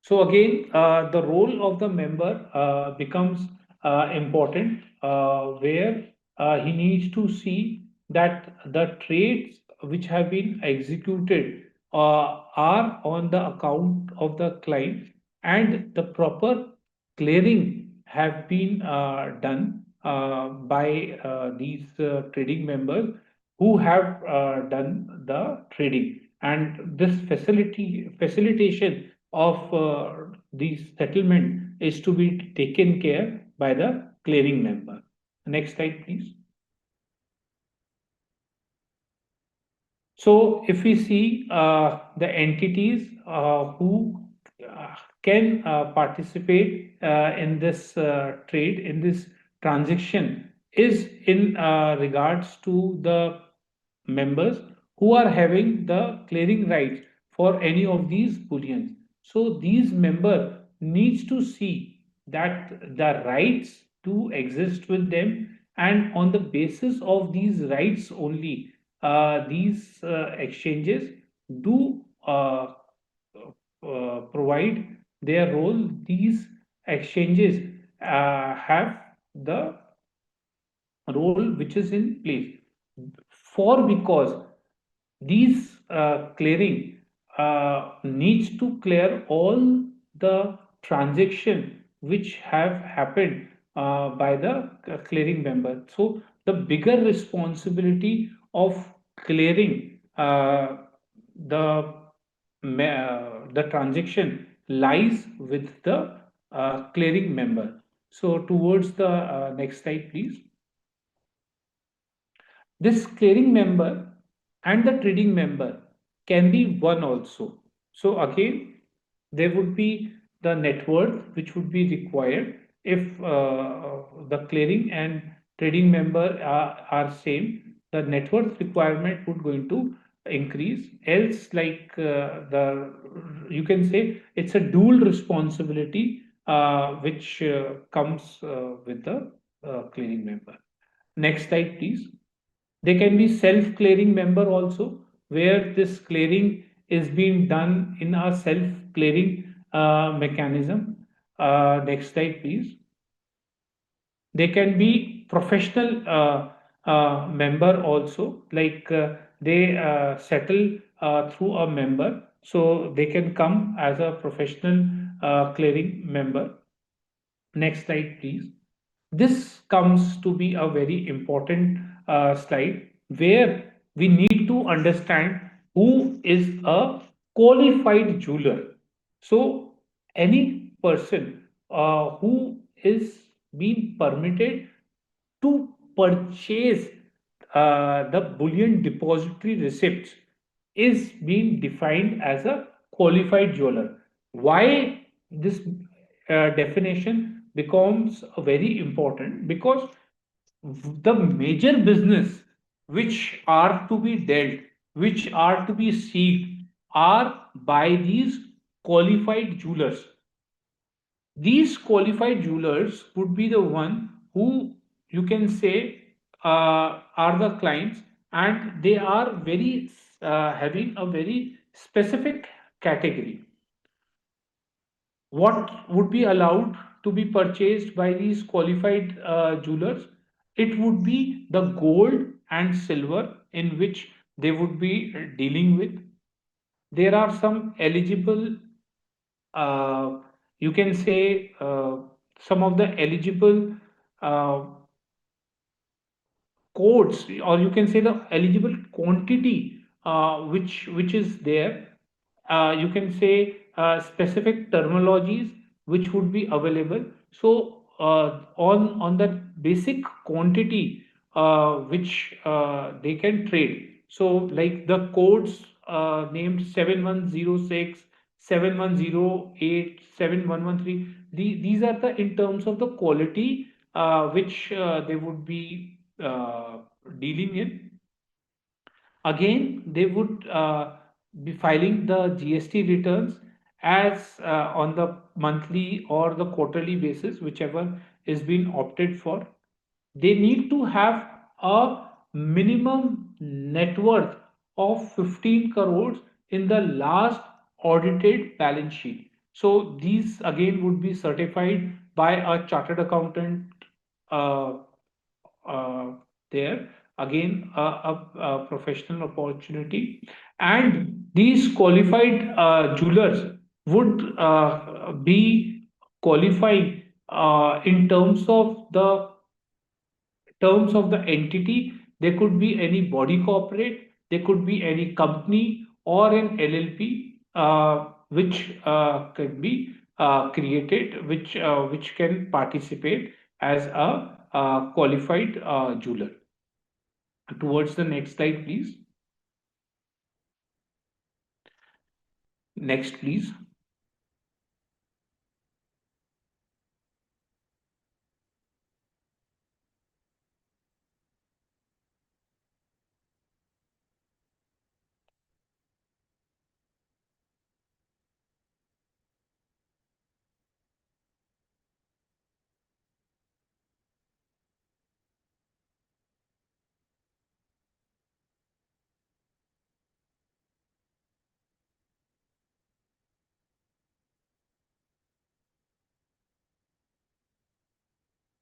So again, the role of the member becomes important, where he needs to see that the trades which have been executed are on the account of the client, and the proper clearing have been done by these trading members who have done the trading, and this facilitation of the settlement is to be taken care by the clearing member. Next slide, please. So, if we see the entities who can participate in this trade, in this transaction, is in regards to the members who are having the clearing rights for any of these bullions. So these member needs to see that the rights do exist with them, and on the basis of these rights only, these exchanges do provide their role. These exchanges have the role which is in place for, because these clearing needs to clear all the transaction which have happened by the clearing member. So the bigger responsibility of clearing the the transaction lies with the clearing member. So towards the next slide, please. This clearing member and the trading member can be one also. So again, there would be the net worth which would be required if the clearing and trading member are same. The net worth requirement would going to increase. Else, like the you can say it's a dual responsibility which comes with the clearing member. Next slide, please. They can be self-clearing member also, where this clearing is being done in a self-clearing mechanism. Next slide, please. They can be professional member also, like they settle through a member, so they can come as a professional clearing member. Next slide, please. This comes to be a very important slide where we need to understand who is a qualified jeweler. So, any person who is being permitted to purchase the bullion depository receipts is being defined as a qualified jeweler. Why this definition becomes very important? Because the major business which are to be dealt, which are to be seeked, are by these qualified jewelers. These qualified jewelers would be the one who you can say are the clients, and they are very having a very specific category. What would be allowed to be purchased by these qualified jewelers? It would be the gold and silver in which they would be dealing with. There are some eligible, uh, you can say, some of the eligible uh, codes, or you can say the eligible quantity which is there. You can say specific terminologies which would be available. So on the basic quantity which they can trade. So like the codes named 7106, 7108, 7113. These are the in terms of the quality which they would be dealing in. Again, they would be filing the GST returns as on the monthly or the quarterly basis, whichever is being opted for. They need to have a minimum net worth of 15 crores in the last audited balance sheet. So these again would be certified by a chartered accountant uh, uh, there. Again, a professional opportunity. And these qualified jewelers would be qualified in terms of the entity. There could be any body corporate, there could be any company or an LLP which can be created, which can participate as a qualified jeweler. Towards the next slide, please. Next, please.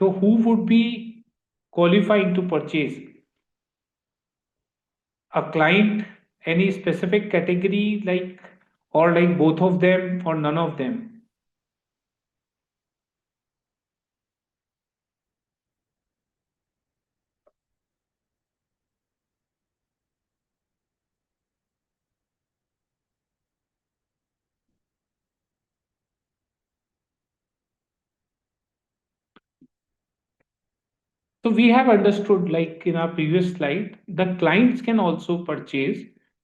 So, who would be qualifying to purchase? A client Any specific category, like, or like both of them or none of them? So we have understood, like in our previous slide, the clients can also purchase,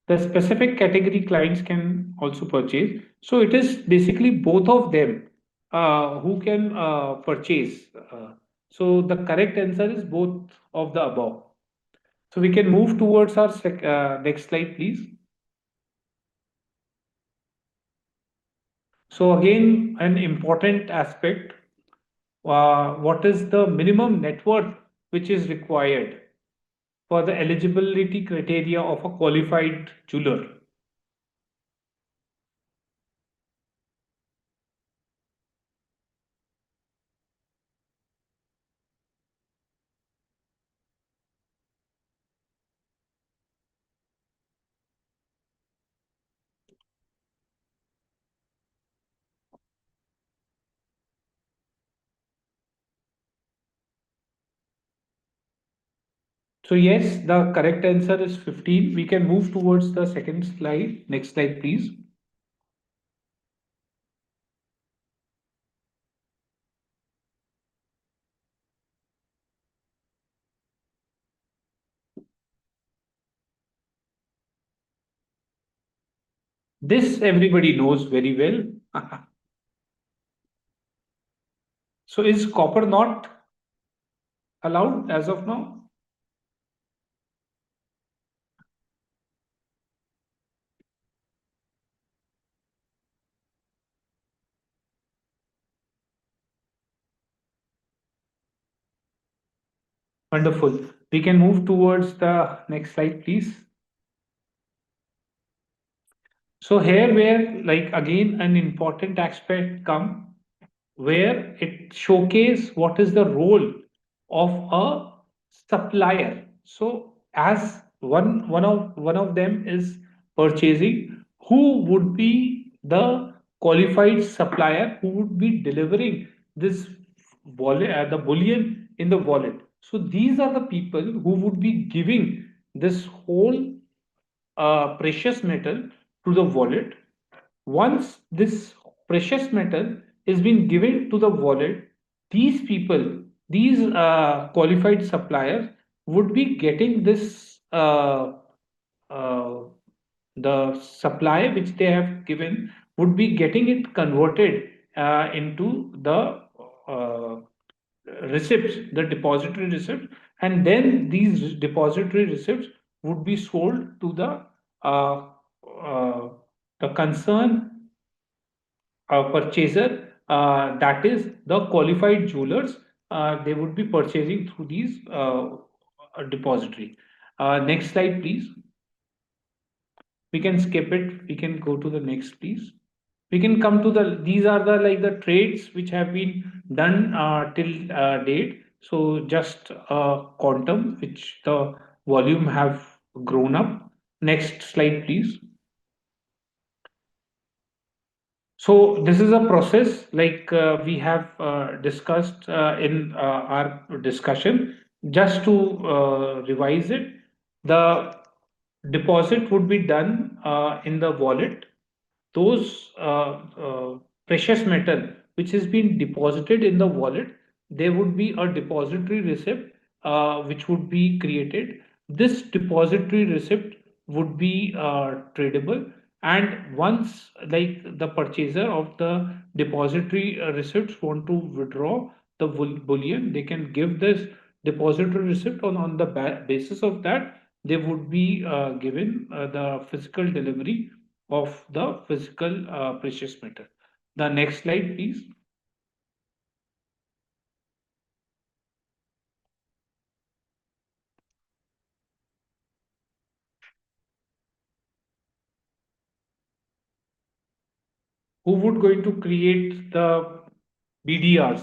the specific category clients can also purchase. So it is basically both of them who can purchase. So the correct answer is both of the above. So we can move towards our next slide, please. So again, an important aspect, what is the minimum net worth which is required for the eligibility criteria of a qualified jeweler? So yes, the correct answer is 15. We can move towards the second slide. Next slide, please. This everybody knows very well. So is copper not allowed as of now? Wonderful. We can move towards the next slide, please. So here where, like, again an important aspect come, where it showcase what is the role of a supplier. So as one of them is purchasing, who would be the qualified supplier who would be delivering this wallet, the bullion in the wallet. So these are the people who would be giving this whole precious metal to the wallet. Once this precious metal is being given to the wallet, these people, these qualified suppliers, would be getting this uh, the supply which they have given, would be getting it converted into the uh, receipts, the depository receipts, and then these depository receipts would be sold to uh, uh, the concern purchaser, that is the qualified jewelers. They would be purchasing through these depository. Next slide, please. We can skip it. We can go to the next, please. We can come to the, these are the, like, the trades which have been done till date. So just quantum which the volume have grown up. Next slide, please. So this is a process, like we have discussed in our discussion. Just to revise it, the deposit would be done in the wallet. Those precious metal which has been deposited in the wallet, there would be a depository receipt which would be created. This depository receipt would be tradable, and once, like, the purchaser of the depository receipts want to withdraw the bullion, they can give this depository receipt. On the basis of that, they would be given the physical delivery of the physical precious metal. The next slide, please. Who would going to create the BDRs?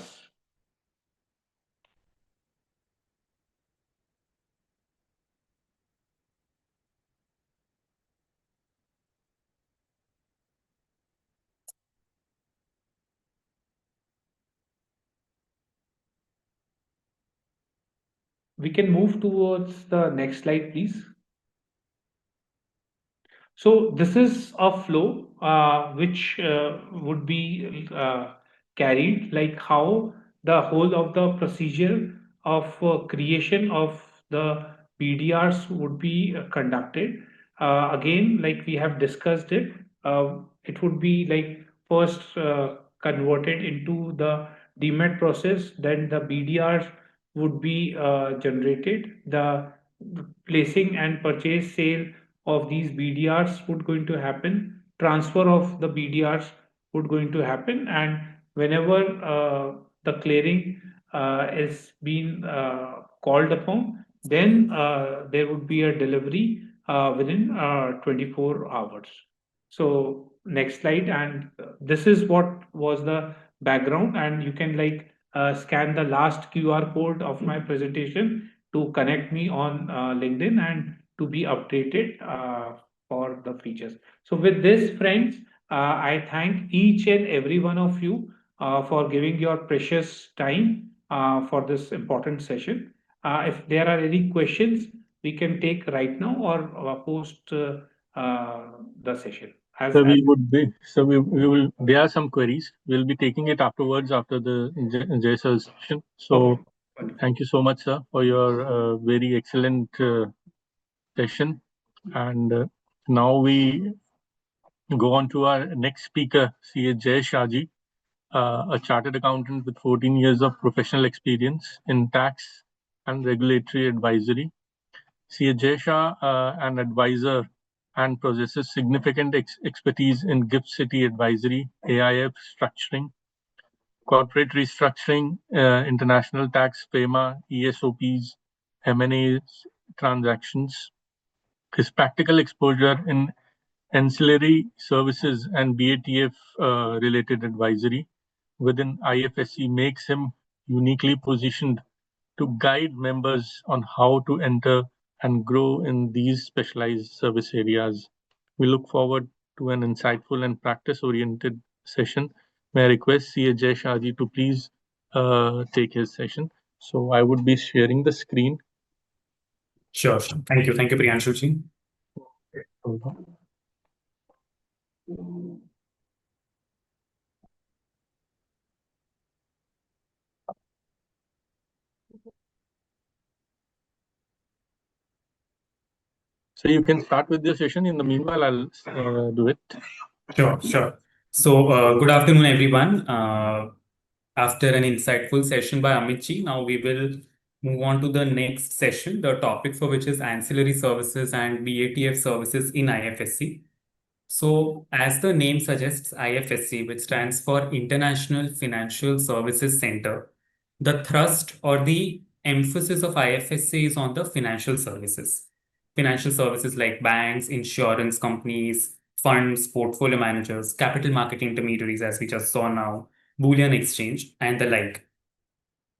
we can move towards the next slide, please. So this is a flow which would be carried, like how the whole of the procedure of creation of the BDRs would be conducted. Again, like we have discussed it would be like first converted into the DMAT process, then the BDRs would be generated. The placing and purchase sale of these BDRs would going to happen, transfer of the BDRs would going to happen, and whenever the clearing is being called upon, then there would be a delivery within 24 hours. So next slide, and this is what was the background, and you can like scan the last QR code of my presentation to connect me on LinkedIn and to be updated for the features. So with this, friends, I thank each and every one of you for giving your precious time for this important session. If there are any questions, we can take right now or post the session. So we would be, so we will, there are some queries. We'll be taking it afterwards after the JSL session. So thank you so much, sir, for your very excellent session. And now we go on to our next speaker, CA Jay Shaji, a chartered accountant with 14 years of professional experience in tax and regulatory advisory. CA Jay Shah, an advisor and possesses significant expertise in GIFT City advisory, AIF structuring, corporate restructuring, international tax, FEMA, ESOPs, M&As, transactions. His practical exposure in ancillary services and BATF related advisory within IFSC makes him uniquely positioned to guide members on how to enter and grow in these specialized service areas. We look forward to an insightful and practice-oriented session. May I request CA Jay Shaji to please take his session. So I would be sharing the screen. Sure. Thank you. Thank you, Priyanshu. Hold on. So you can start with the session. In the meanwhile, I'll do it. Sure, sure. So good afternoon, everyone. After an insightful session by Amitji, now we will move on to the next session, the topic for which is ancillary services and BATF services in IFSC. So as the name suggests, IFSC, which stands for International Financial Services Center, the thrust or the emphasis of IFSC is on the financial services. Financial services like banks, insurance companies, funds, portfolio managers, capital market intermediaries, as we just saw now, Bullion exchange, and the like.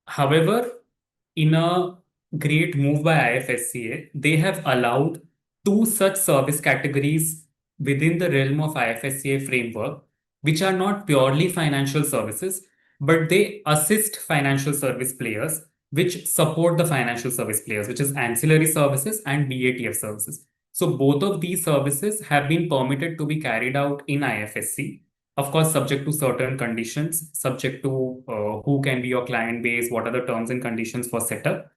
However, in a great move by IFSCA, they have allowed two such service categories within the realm of IFSCA framework, which are not purely financial services, but they assist financial service players, which support the financial service players, which is ancillary services and BATF services. So both of these services have been permitted to be carried out in IFSC, of course, subject to certain conditions, subject to who can be your client base, what are the terms and conditions for setup.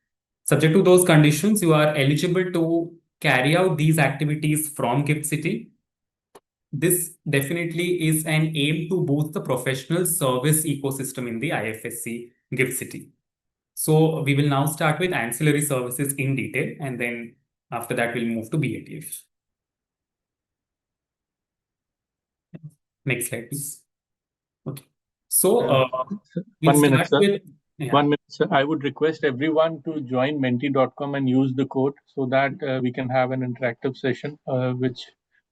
Subject to those conditions, you are eligible to carry out these activities from GIFT City. This definitely is an aim to boost the professional service ecosystem in the IFSC GIFT City. So we will now start with ancillary services in detail, and then after that, we'll move to BATF. Next slide, please. Okay. So we'll 1 minute, start sir. with, yeah. 1 minute, sir. I would request everyone to join menti.com and use the code so that we can have an interactive session, which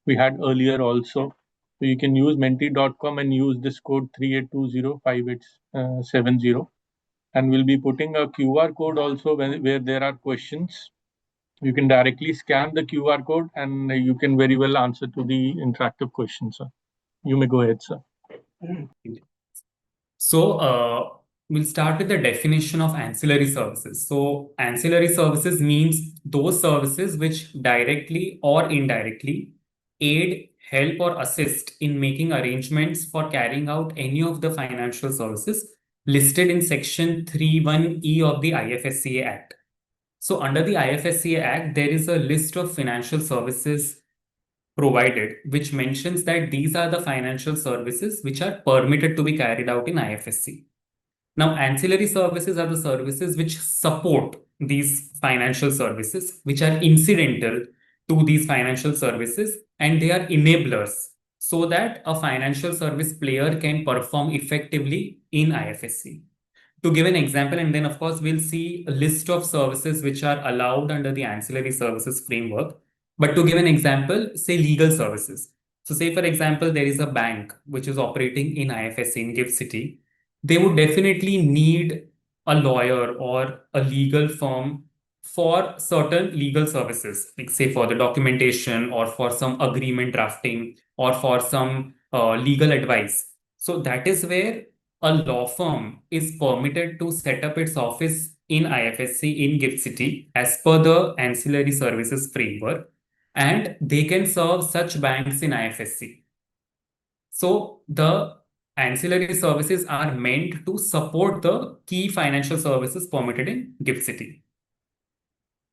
we had earlier also. So you can use menti.com and use this code 38205870. And we'll be putting a QR code also where there are questions. You can directly scan the QR code and you can very well answer to the interactive questions, sir. You may go ahead, sir. So we'll start with the definition of ancillary services. So ancillary services means those services which directly or indirectly aid, help, or assist in making arrangements for carrying out any of the financial services listed in Section 31E of the IFSCA Act. So under the IFSCA Act, there is a list of financial services provided, which mentions that these are the financial services which are permitted to be carried out in IFSC. Now, ancillary services are the services which support these financial services, which are incidental to these financial services, and they are enablers so that a financial service player can perform effectively in IFSC. To give an example, and then of course, we'll see a list of services which are allowed under the ancillary services framework. But to give an example, say legal services. So say, for example, there is a bank which is operating in IFSC in Gift City. They would definitely need a lawyer or a legal firm for certain legal services, like say for the documentation or for some agreement drafting or for some legal advice. So that is where a law firm is permitted to set up its office in IFSC in Gift City as per the ancillary services framework, and they can serve such banks in IFSC. So the ancillary services are meant to support the key financial services permitted in Gift City.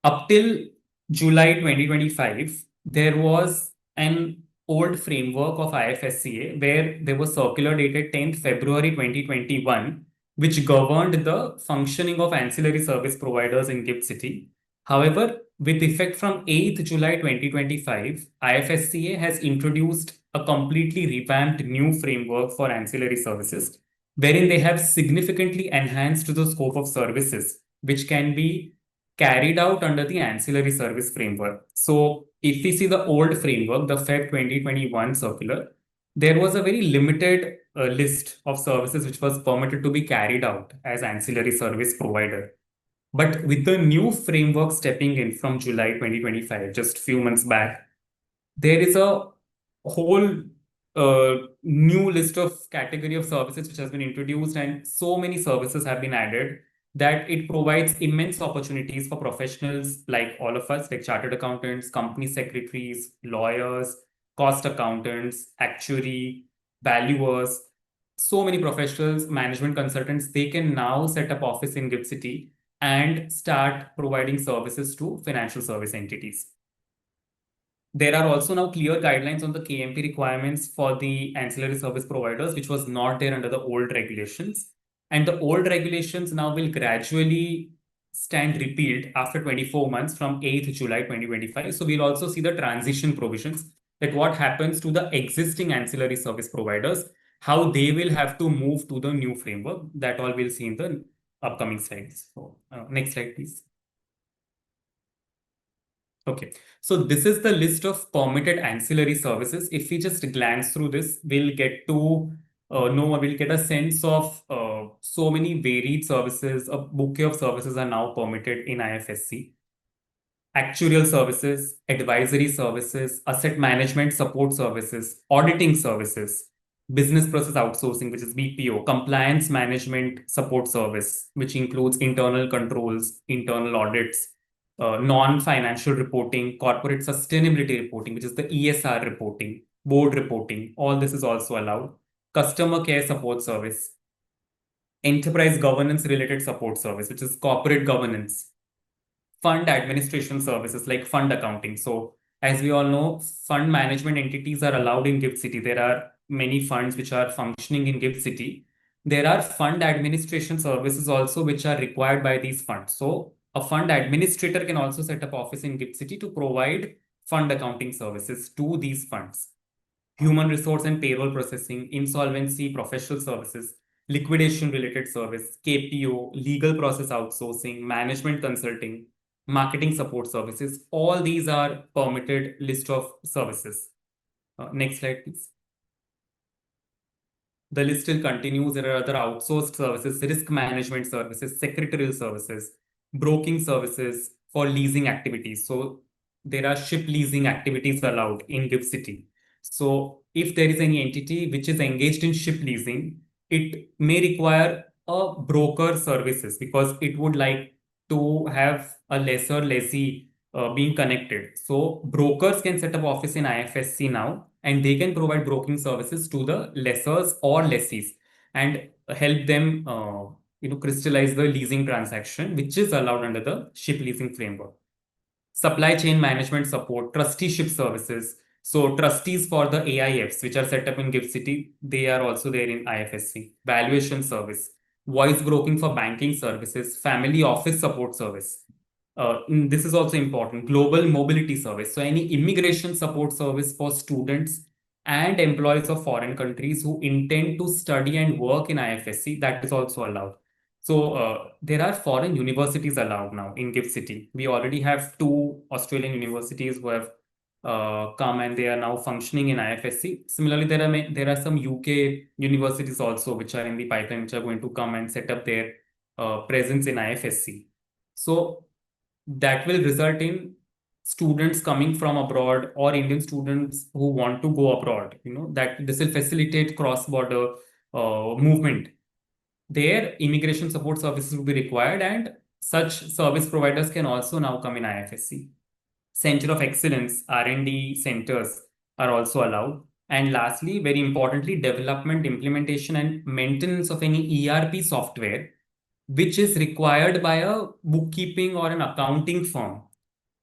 Up till July 2025, there was an old framework of IFSCA where there was circular dated 10th February 2021, which governed the functioning of ancillary service providers in Gift City. However, with effect from 8th July 2025, IFSCA has introduced a completely revamped new framework for ancillary services, wherein they have significantly enhanced the scope of services which can be carried out under the ancillary service framework. So if we see the old framework, the Feb 2021 circular, there was a very limited list of services which was permitted to be carried out as ancillary service provider. But with the new framework stepping in from July 2025, just few months back, there is a whole new list of category of services which has been introduced, and so many services have been added that it provides immense opportunities for professionals like all of us, like chartered accountants, company secretaries, lawyers, cost accountants, actuary, valuers, so many professionals, management consultants. They can now set up office in Gift City and start providing services to financial service entities. There are also now clear guidelines on the KMP requirements for the ancillary service providers, which was not there under the old regulations. And the old regulations now will gradually stand repealed after 24 months from 8th July 2025. So we'll also see the transition provisions, that what happens to the existing ancillary service providers, how they will have to move to the new framework. That all we'll see in the upcoming slides. So, next slide, please. Okay, so this is the list of permitted ancillary services. If we just glance through this, we'll get to we'll get a sense of so many varied services. A bouquet of services are now permitted in IFSC. Actuarial services, advisory services, asset management support services, auditing services, business process outsourcing, which is BPO, compliance management support service, which includes internal controls, internal audits, non-financial reporting, corporate sustainability reporting, which is the ESR reporting, board reporting. All this is also allowed. Customer care support service, enterprise governance related support service, which is corporate governance, fund administration services like fund accounting. So as we all know, fund management entities are allowed in Gift City. There are many funds which are functioning in Gift City. There are fund administration services also which are required by these funds. So a fund administrator can also set up office in Gift City to provide fund accounting services to these funds. Human resource and payroll processing, insolvency, professional services, liquidation related service, KPO, legal process outsourcing, management consulting, marketing support services. All these are permitted list of services. Next slide, please. The list still continues. There are other outsourced services, risk management services, secretarial services, broking services for leasing activities. So there are ship leasing activities allowed in Gift City. So if there is any entity which is engaged in ship leasing, it may require a broker services because it would like to have a lesser lessee being connected. So brokers can set up office in IFSC now, and they can provide broking services to the lessors or lessees and help them crystallize the leasing transaction, which is allowed under the ship leasing framework. Supply chain management support, trusteeship services. So trustees for the AIFs, which are set up in Gift City, they are also there in IFSC. Valuation service, voice broking for banking services, family office support service. This is also important. Global mobility service. So any immigration support service for students and employees of foreign countries who intend to study and work in IFSC, that is also allowed. So there are foreign universities allowed now in Gift City. We already have 2 Australian universities who have come and they are now functioning in IFSC. Similarly, there are some UK universities also which are in the pipeline, which are going to come and set up their presence in IFSC. So that will result in students coming from abroad or Indian students who want to go abroad. That this will facilitate cross-border movement. Their immigration support services will be required, and such service providers can also now come in IFSC. Center of Excellence, R&D centers are also allowed. And lastly, very importantly, development, implementation, and maintenance of any ERP software, which is required by a bookkeeping or an accounting firm,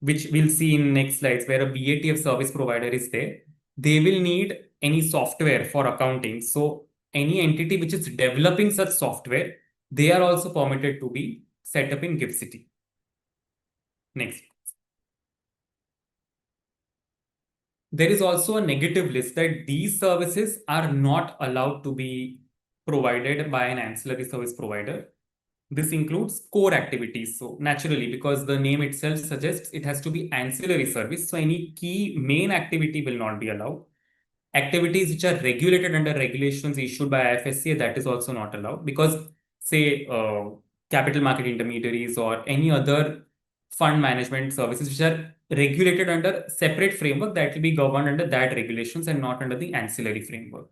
which we'll see in next slides, where a BATF service provider is there. They will need any software for accounting. So any entity which is developing such software, they are also permitted to be set up in Gift City. Next. There is also a negative list that these services are not allowed to be provided by an ancillary service provider. This includes core activities. So naturally, because the name itself suggests it has to be ancillary service, so any key main activity will not be allowed. Activities which are regulated under regulations issued by IFSC, that is also not allowed, because say capital market intermediaries or any other fund management services which are regulated under separate framework, that will be governed under that regulations and not under the ancillary framework.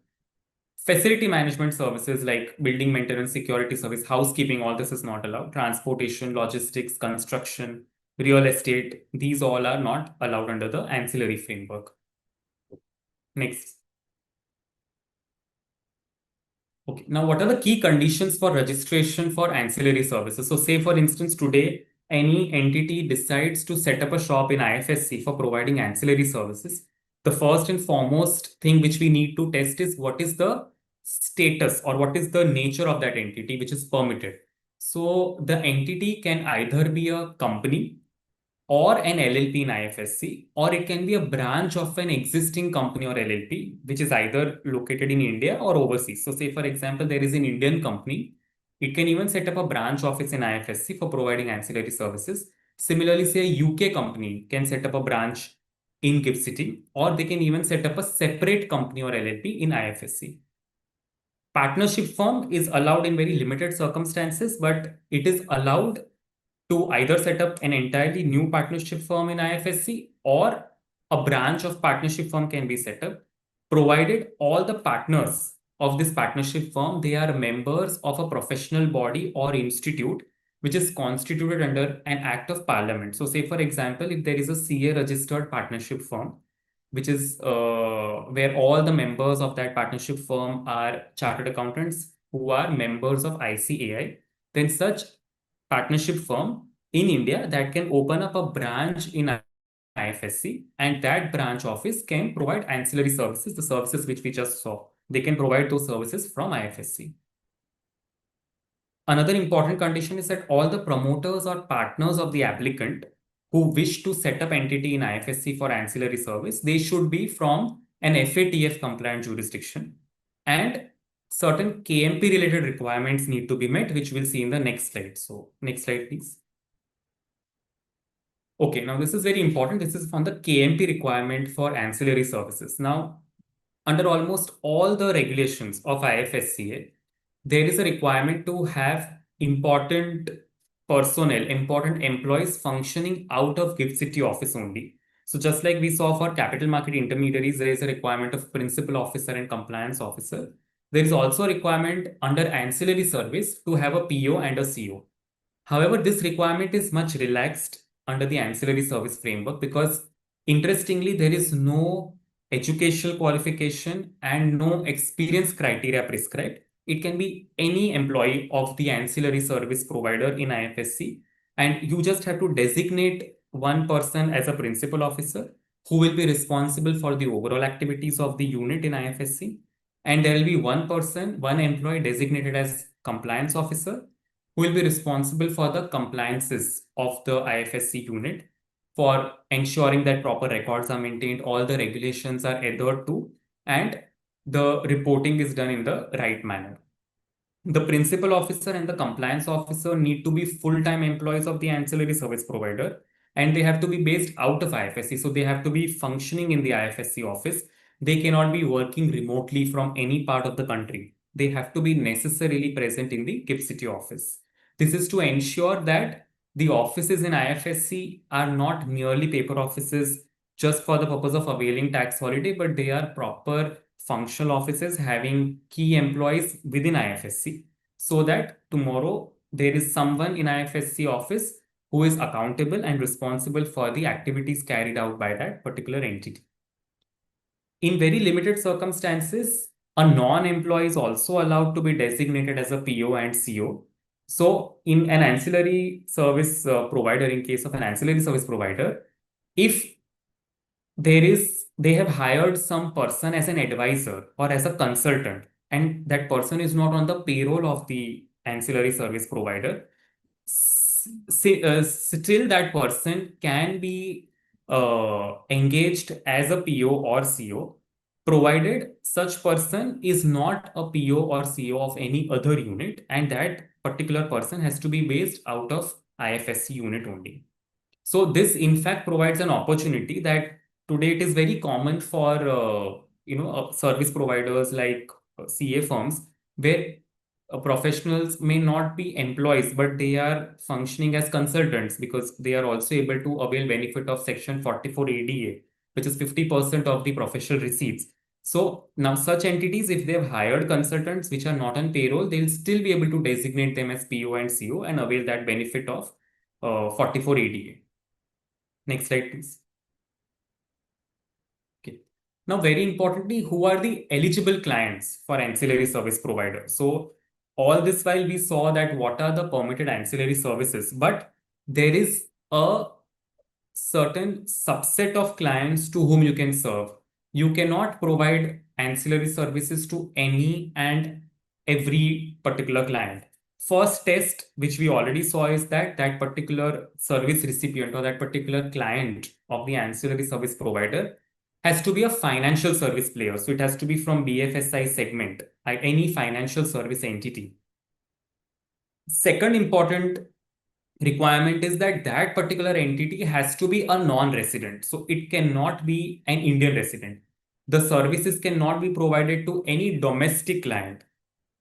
Facility management services like building maintenance, security service, housekeeping, all this is not allowed. Transportation, logistics, construction, real estate, these all are not allowed under the ancillary framework. Next. Okay, now what are the key conditions for registration for ancillary services? So say for instance, today, any entity decides to set up a shop in IFSC for providing ancillary services. The first and foremost thing which we need to test is what is the status or what is the nature of that entity which is permitted. So the entity can either be a company or an LLP in IFSC, or it can be a branch of an existing company or LLP, which is either located in India or overseas. So say, for example, there is an Indian company. It can even set up a branch office in IFSC for providing ancillary services. Similarly, say a UK company can set up a branch in Gift City, or they can even set up a separate company or LLP in IFSC. Partnership firm is allowed in very limited circumstances, but it is allowed to either set up an entirely new partnership firm in IFSC or a branch of partnership firm can be set up, provided all the partners of this partnership firm, they are members of a professional body or institute which is constituted under an act of parliament. So say, for example, if there is a CA registered partnership firm, which is where all the members of that partnership firm are chartered accountants who are members of ICAI, then such partnership firm in India that can open up a branch in IFSC, and that branch office can provide ancillary services, the services which we just saw. They can provide those services from IFSC. Another important condition is that all the promoters or partners of the applicant who wish to set up entity in IFSC for ancillary service, they should be from an FATF compliant jurisdiction, and certain KMP related requirements need to be met, which we'll see in the next slide. So next slide, please. Okay, now this is very important. This is from the KMP requirement for ancillary services. Now, under almost all the regulations of IFSCA, there is a requirement to have important personnel, important employees functioning out of Gift City office only. So just like we saw for capital market intermediaries, there is a requirement of principal officer and compliance officer. There is also a requirement under ancillary service to have a PO and a CO. However, this requirement is much relaxed under the ancillary service framework because interestingly, there is no educational qualification and no experience criteria prescribed. It can be any employee of the ancillary service provider in IFSC, and you just have to designate one person as a principal officer who will be responsible for the overall activities of the unit in IFSC. And there will be one person, one employee designated as compliance officer who will be responsible for the compliances of the IFSC unit for ensuring that proper records are maintained, all the regulations are adhered to, and the reporting is done in the right manner. The principal officer and the compliance officer need to be full-time employees of the ancillary service provider, and they have to be based out of IFSC. So they have to be functioning in the IFSC office. They cannot be working remotely from any part of the country. They have to be necessarily present in the GIFT City office. This is to ensure that the offices in IFSC are not merely paper offices just for the purpose of availing tax holiday, but they are proper functional offices having key employees within IFSC, so that tomorrow there is someone in IFSC office who is accountable and responsible for the activities carried out by that particular entity. In very limited circumstances, a non-employee is also allowed to be designated as a PO and CO. So in an ancillary service provider, in case of an ancillary service provider, if they have hired some person as an advisor or as a consultant, and that person is not on the payroll of the ancillary service provider, still that person can be engaged as a PO or CO, provided such person is not a PO or CO of any other unit, and that particular person has to be based out of IFSC unit only. So this in fact provides an opportunity that today it is very common for service providers like CA firms where professionals may not be employees, but they are functioning as consultants because they are also able to avail benefit of Section 44 ADA, which is 50% of the professional receipts. So now such entities, if they have hired consultants which are not on payroll, they'll still be able to designate them as PO and CO and avail that benefit of 44 ADA. Next slide, please. Okay. Now, very importantly, who are the eligible clients for ancillary service providers? So all this while we saw that what are the permitted ancillary services, but there is a certain subset of clients to whom you can serve. You cannot provide ancillary services to any and every particular client. First test, which we already saw, is that that particular service recipient or that particular client of the ancillary service provider has to be a financial service player. So it has to be from BFSI segment, like any financial service entity. Second important requirement is that that particular entity has to be a non-resident. So it cannot be an Indian resident. The services cannot be provided to any domestic client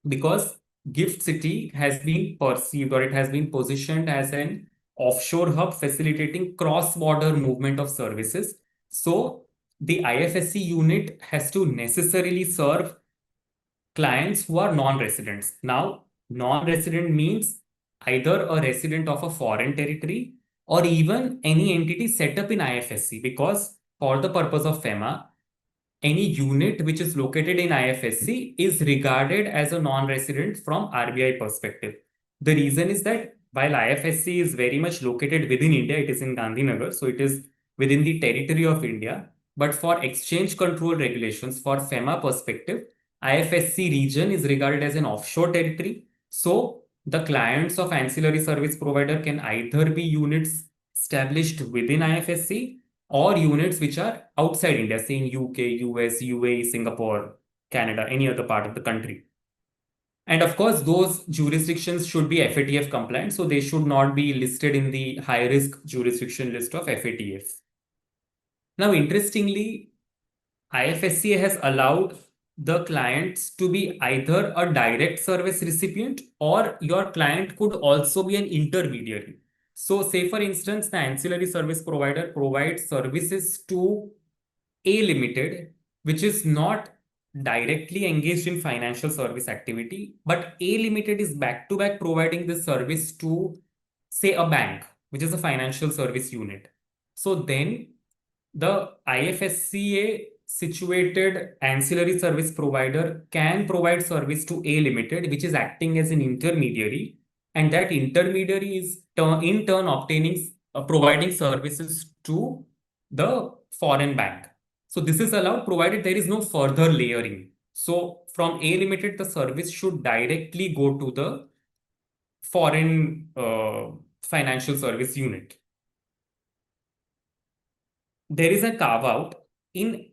because GIFT City has been perceived or it has been positioned as an offshore hub facilitating cross-border movement of services. So the IFSC unit has to necessarily serve clients who are non-residents. Now, non-resident means either a resident of a foreign territory or even any entity set up in IFSC, because for the purpose of FEMA, any unit which is located in IFSC is regarded as a non-resident from RBI perspective. The reason is that while IFSC is very much located within India, it is in Gandhinagar, so it is within the territory of India. But for exchange control regulations, for FEMA perspective, IFSC region is regarded as an offshore territory. So the clients of ancillary service provider can either be units established within IFSC or units which are outside India, say in UK, US, UAE, Singapore, Canada, any other part of the country. And of course, those jurisdictions should be FATF compliant, so they should not be listed in the high-risk jurisdiction list of FATF. Now, interestingly, IFSC has allowed the clients to be either a direct service recipient or your client could also be an intermediary. So say for instance, the ancillary service provider provides services to A Limited, which is not directly engaged in financial service activity, but A Limited is back to back providing this service to, say, a bank, which is a financial service unit. So then the IFSCA situated ancillary service provider can provide service to A Limited, which is acting as an intermediary, and that intermediary is in turn obtaining providing services to the foreign bank. So this is allowed provided there is no further layering. So from A Limited, the service should directly go to the foreign financial service unit. There is a carve out in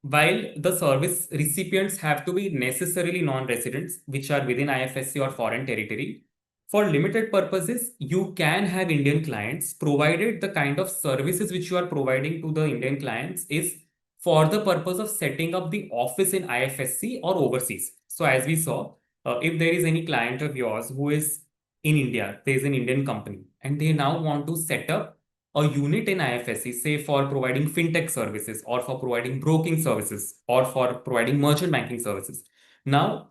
while the service recipients have to be necessarily non-residents, which are within IFSC or foreign territory. For limited purposes, you can have Indian clients provided the kind of services which you are providing to the Indian clients is for the purpose of setting up the office in IFSC or overseas. So as we saw, if there is any client of yours who is in India, there is an Indian company, and they now want to set up a unit in IFSC, say for providing fintech services or for providing broking services or for providing merchant banking services. Now,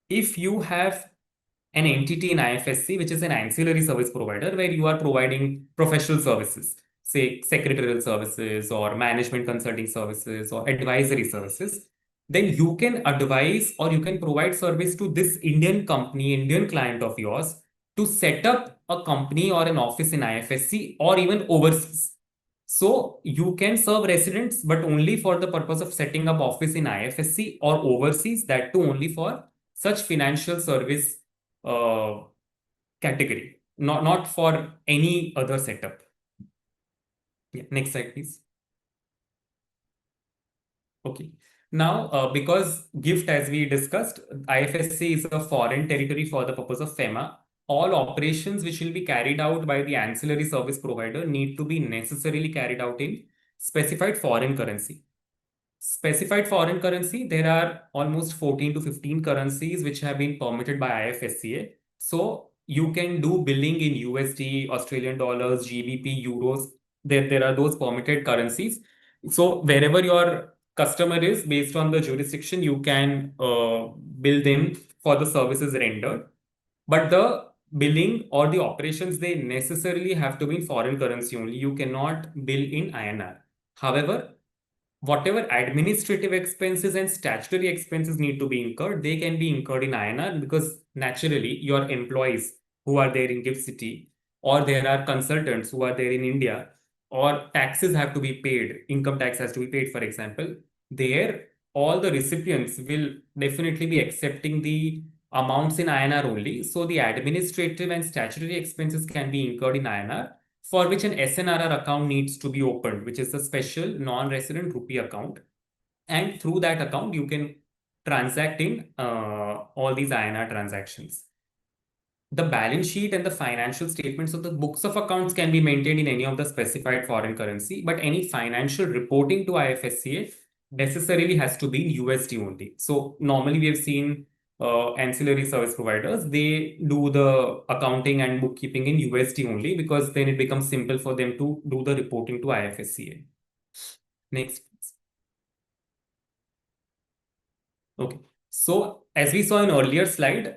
if you have an entity in IFSC, which is an ancillary service provider where you are providing professional services, say secretarial services or management consulting services or advisory services, then you can advise or you can provide service to this Indian company, Indian client of yours to set up a company or an office in IFSC or even overseas. So you can serve residents, but only for the purpose of setting up office in IFSC or overseas, that too only for such financial service category, not for any other setup. Yeah, next slide, please. Okay. Now, because GIFT, as we discussed, IFSC is a foreign territory for the purpose of FEMA, all operations which will be carried out by the ancillary service provider need to be necessarily carried out in specified foreign currency. Specified foreign currency, there are almost 14 to 15 currencies which have been permitted by IFSCA. So you can do billing in USD, Australian dollars, GBP, euros. There are those permitted currencies. So wherever your customer is, based on the jurisdiction, you can bill them for the services rendered. But the billing or the operations, they necessarily have to be in foreign currency only. You cannot bill in INR. However, whatever administrative expenses and statutory expenses need to be incurred, they can be incurred in INR because naturally your employees who are there in GIFT City, or there are consultants who are there in India, or taxes have to be paid, income tax has to be paid, for example, there all the recipients will definitely be accepting the amounts in INR only. So the administrative and statutory expenses can be incurred in INR, for which an SNRR account needs to be opened, which is a special non-resident rupee account. And through that account, you can transact in all these INR transactions. The balance sheet and the financial statements of the books of accounts can be maintained in any of the specified foreign currency, but any financial reporting to IFSCA necessarily has to be in USD only. So normally we have seen ancillary service providers, they do the accounting and bookkeeping in USD only because then it becomes simple for them to do the reporting to IFSCA. Next. Okay. So as we saw in earlier slide,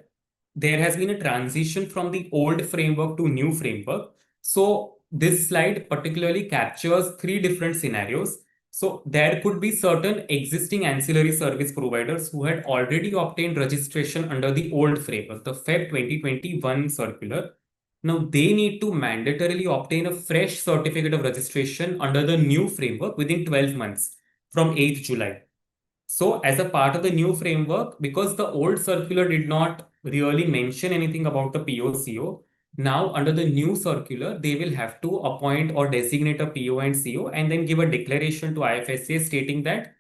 there has been a transition from the old framework to new framework. So this slide particularly captures three different scenarios. So there could be certain existing ancillary service providers who had already obtained registration under the old framework, the Feb 2021 circular. Now they need to mandatorily obtain a fresh certificate of registration under the new framework within 12 months from 8th July. So as a part of the new framework, because the old circular did not really mention anything about the PO/CO, now under the new circular, they will have to appoint or designate a PO and CO and then give a declaration to IFSCA stating that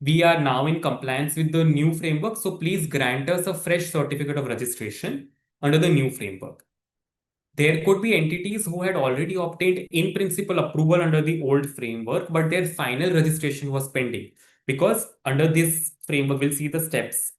we are now in compliance with the new framework. So please grant us a fresh certificate of registration under the new framework. There could be entities who had already obtained in principle approval under the old framework, but their final registration was pending. Because under this framework, we'll see the steps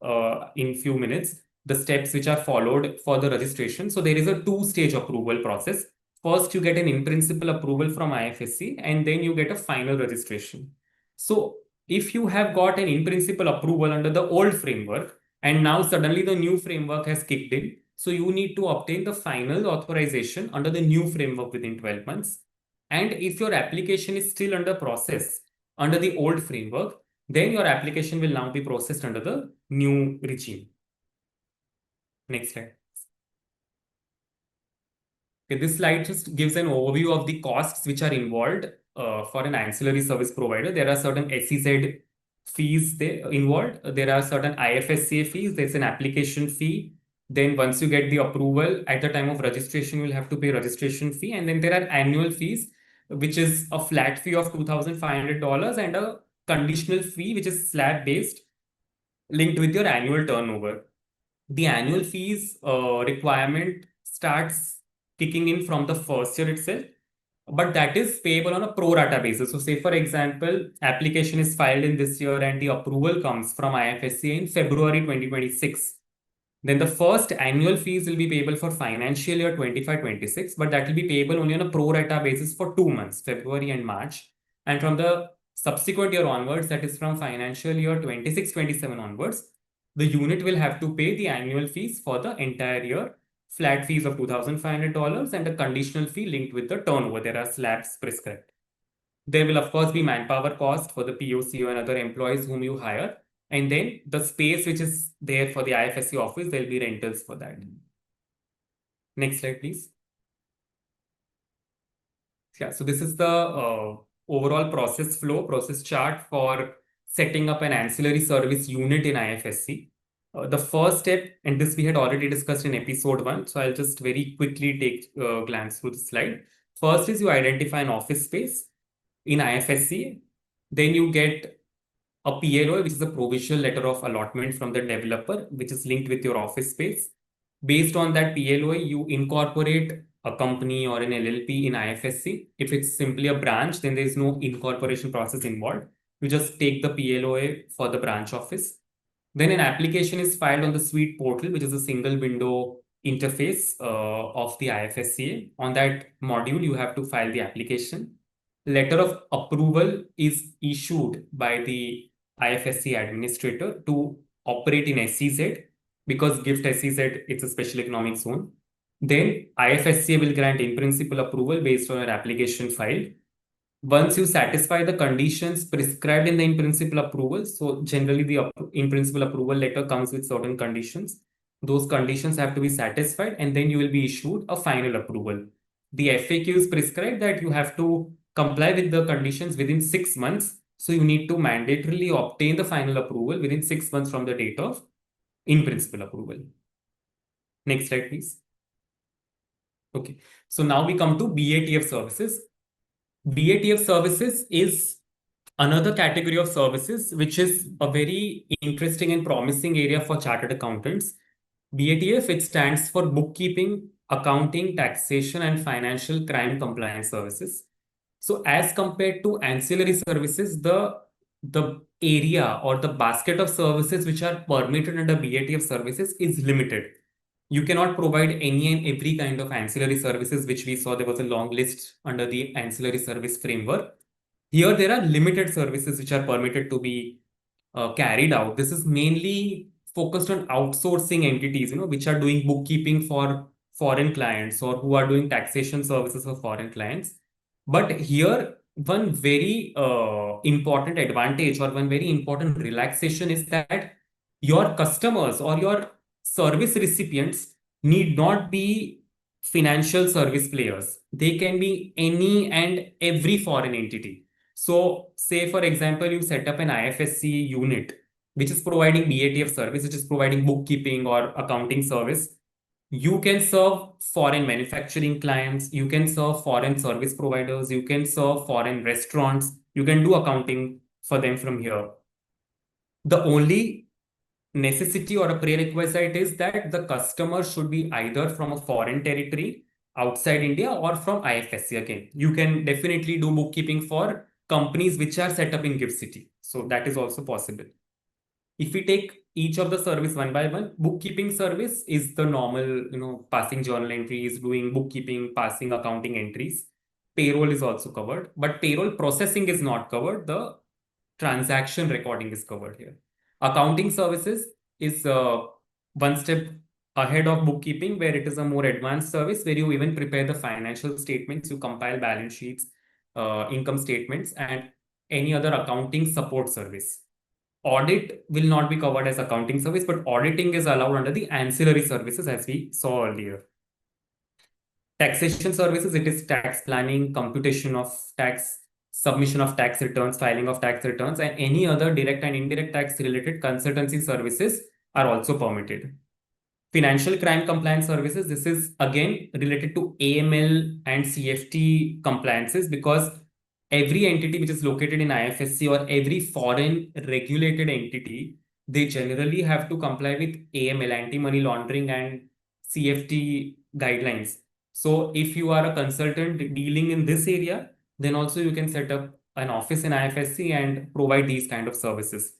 in few minutes, the steps which are followed for the registration. So there is a two-stage approval process. First, you get an in principle approval from IFSC, and then you get a final registration. So if you have got an in-principle approval under the old framework, and now suddenly the new framework has kicked in, so you need to obtain the final authorization under the new framework within 12 months. And if your application is still under process under the old framework, then your application will now be processed under the new regime. Next slide. Okay, this slide just gives an overview of the costs which are involved for an ancillary service provider. There are certain SEZ fees involved. There are certain IFSC fees. There's an application fee. Then once you get the approval, at the time of registration, you'll have to pay registration fee. And then there are annual fees, which is a flat fee of $2,500 and a conditional fee, which is slab-based, linked with your annual turnover. The annual fees requirement starts kicking in from the first year itself, but that is payable on a pro rata basis. So say, for example, application is filed in this year and the approval comes from IFSC in February 2026. Then the first annual fees will be payable for financial year 25-26, but that will be payable only on a pro rata basis for 2 months, February and March. And from the subsequent year onwards, that is from financial year 26-27 onwards, the unit will have to pay the annual fees for the entire year, flat fees of $2,500 and a conditional fee linked with the turnover. There are slabs prescribed. There will, of course, be manpower cost for the POCO and other employees whom you hire. And then the space which is there for the IFSC office, there'll be rentals for that. Next slide, please. Yeah, so this is the overall process flow, process chart for setting up an ancillary service unit in IFSC. The first step, and this we had already discussed in episode 1, so I'll just very quickly take a glance through the slide. First is you identify an office space in IFSC. Then you get a PLO, which is a provisional letter of allotment from the developer, which is linked with your office space. Based on that PLOA, you incorporate a company or an LLP in IFSC. If it's simply a branch, then there is no incorporation process involved. You just take the PLOA for the branch office. Then an application is filed on the Suite portal, which is a single window interface of the IFSCA. On that module, you have to file the application. Letter of approval is issued by the IFSC administrator to operate in SEZ, because GIFT SEZ, it's a special economic zone. Then IFSCA will grant in-principle approval based on your application file. Once you satisfy the conditions prescribed in the in-principle approval, so generally the in-principle approval letter comes with certain conditions. Those conditions have to be satisfied, and then you will be issued a final approval. The FAQs prescribe that you have to comply with the conditions within 6 months. So you need to mandatorily obtain the final approval within 6 months from the date of in-principle approval. Next slide, please. Okay, so now we come to BATF services. BATF services is another category of services, which is a very interesting and promising area for chartered accountants. BATF, it stands for Bookkeeping, Accounting, Taxation, and Financial Crime Compliance Services. So as compared to ancillary services, the area or the basket of services which are permitted under BATF services is limited. You cannot provide any and every kind of ancillary services, which we saw there was a long list under the ancillary service framework. Here, there are limited services which are permitted to be carried out. This is mainly focused on outsourcing entities, which are doing bookkeeping for foreign clients or who are doing taxation services for foreign clients. But here, one very important advantage or one very important relaxation is that your customers or your service recipients need not be financial service players. They can be any and every foreign entity. So say, for example, you set up an IFSC unit, which is providing BATF service, which is providing bookkeeping or accounting service. You can serve foreign manufacturing clients, you can serve foreign service providers, you can serve foreign restaurants, you can do accounting for them from here. The only necessity or a prerequisite is that the customer should be either from a foreign territory outside India or from IFSC. Again, you can definitely do bookkeeping for companies which are set up in GIFT City. So that is also possible. If we take each of the service one by one, bookkeeping service is the normal, passing journal entries, doing bookkeeping, passing accounting entries. Payroll is also covered, but payroll processing is not covered. The transaction recording is covered here. Accounting services is one step ahead of bookkeeping, where it is a more advanced service where you even prepare the financial statements, you compile balance sheets, income statements, and any other accounting support service. Audit will not be covered as accounting service, but auditing is allowed under the ancillary services as we saw earlier. Taxation services, it is tax planning, computation of tax, submission of tax returns, filing of tax returns, and any other direct and indirect tax related consultancy services are also permitted. Financial crime compliance services, this is again related to AML and CFT compliances, because every entity which is located in IFSC or every foreign regulated entity, they generally have to comply with AML, anti-money laundering, and CFT guidelines. So if you are a consultant dealing in this area, then also you can set up an office in IFSC and provide these kind of services.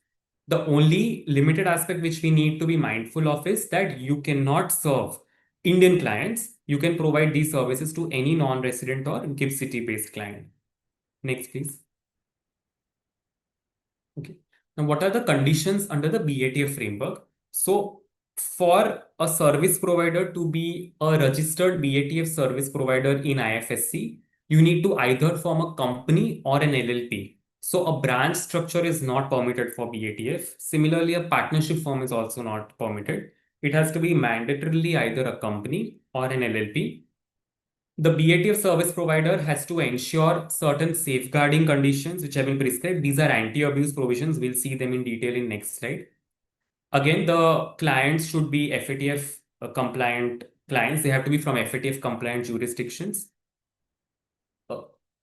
The only limited aspect which we need to be mindful of is that you cannot serve Indian clients. You can provide these services to any non-resident or GIFT City-based client. Next, please. Okay. Now, what are the conditions under the BATF framework? So, for a service provider to be a registered BATF service provider in IFSC, you need to either form a company or an LLP. So, a branch structure is not permitted for BATF. Similarly, a partnership form is also not permitted. It has to be mandatorily either a company or an LLP. The BATF service provider has to ensure certain safeguarding conditions which have been prescribed. These are anti-abuse provisions. We'll see them in detail in next slide. Again, the clients should be FATF compliant clients. They have to be from FATF compliant jurisdictions.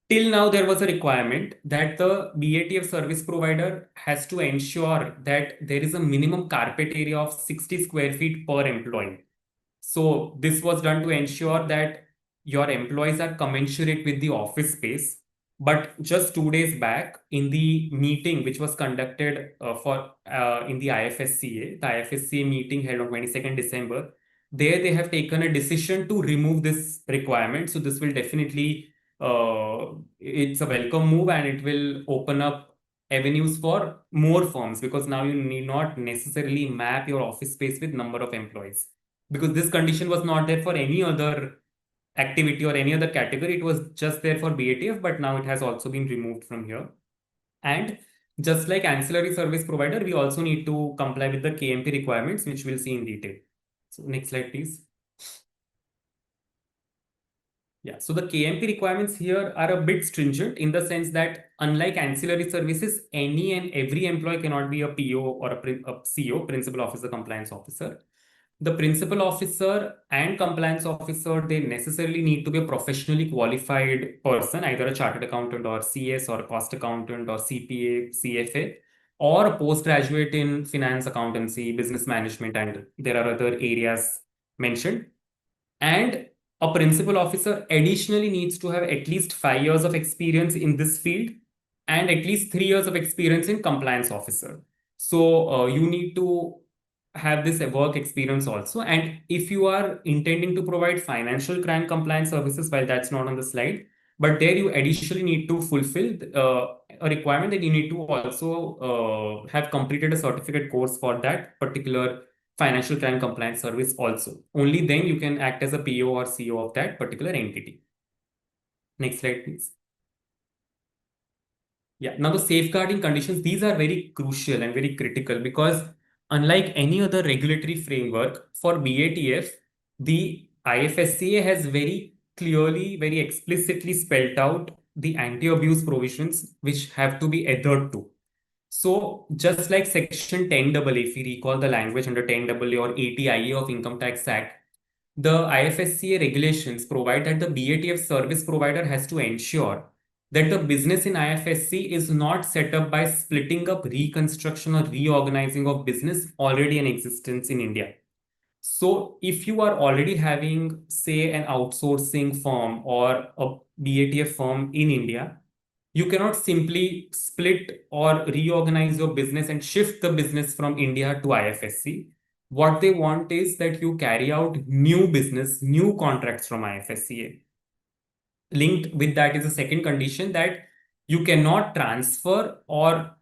Till now, there was a requirement that the BATF service provider has to ensure that there is a minimum carpet area of 60 square feet per employee. So this was done to ensure that your employees are commensurate with the office space. But just 2 days back, in the meeting which was conducted in the IFSCA, the IFSCA meeting held on 22nd December, there they have taken a decision to remove this requirement. So this will definitely, it's a welcome move, and it will open up avenues for more firms, because now you need not necessarily map your office space with number of employees, because this condition was not there for any other activity or any other category. It was just there for BATF, but now it has also been removed from here. And just like ancillary service provider, we also need to comply with the KMP requirements, which we'll see in detail. So next slide, please. Yeah, so the KMP requirements here are a bit stringent in the sense that unlike ancillary services, any and every employee cannot be a PO or a CO, Principal Officer Compliance Officer. The principal officer and compliance officer, they necessarily need to be a professionally qualified person, either a chartered accountant or CS or a cost accountant or CPA, CFA, or a postgraduate in finance, accountancy, business management, and there are other areas mentioned. And a principal officer additionally needs to have at least 5 years of experience in this field and at least 3 years of experience in compliance officer. So you need to have this work experience also. And if you are intending to provide financial crime compliance services, while that's not on the slide, but there you additionally need to fulfill a requirement that you need to also have completed a certificate course for that particular financial crime compliance service also. Only then you can act as a PO or CO of that particular entity. Next slide, please. Yeah, now the safeguarding conditions, these are very crucial and very critical, because unlike any other regulatory framework, for BATF, the IFSCA has very clearly, very explicitly spelled out the anti-abuse provisions which have to be adhered to. So just like section 10AA, if you recall the language under 10AA or 80IA of Income Tax Act, the IFSCA regulations provide that the BATF service provider has to ensure that the business in IFSC is not set up by splitting up, reconstruction, or reorganizing of business already in existence in India. So if you are already having, say, an outsourcing firm or a BATF firm in India, you cannot simply split or reorganize your business and shift the business from India to IFSC. What they want is that you carry out new business, new contracts from IFSCA. Linked with that is a second condition, that you cannot transfer or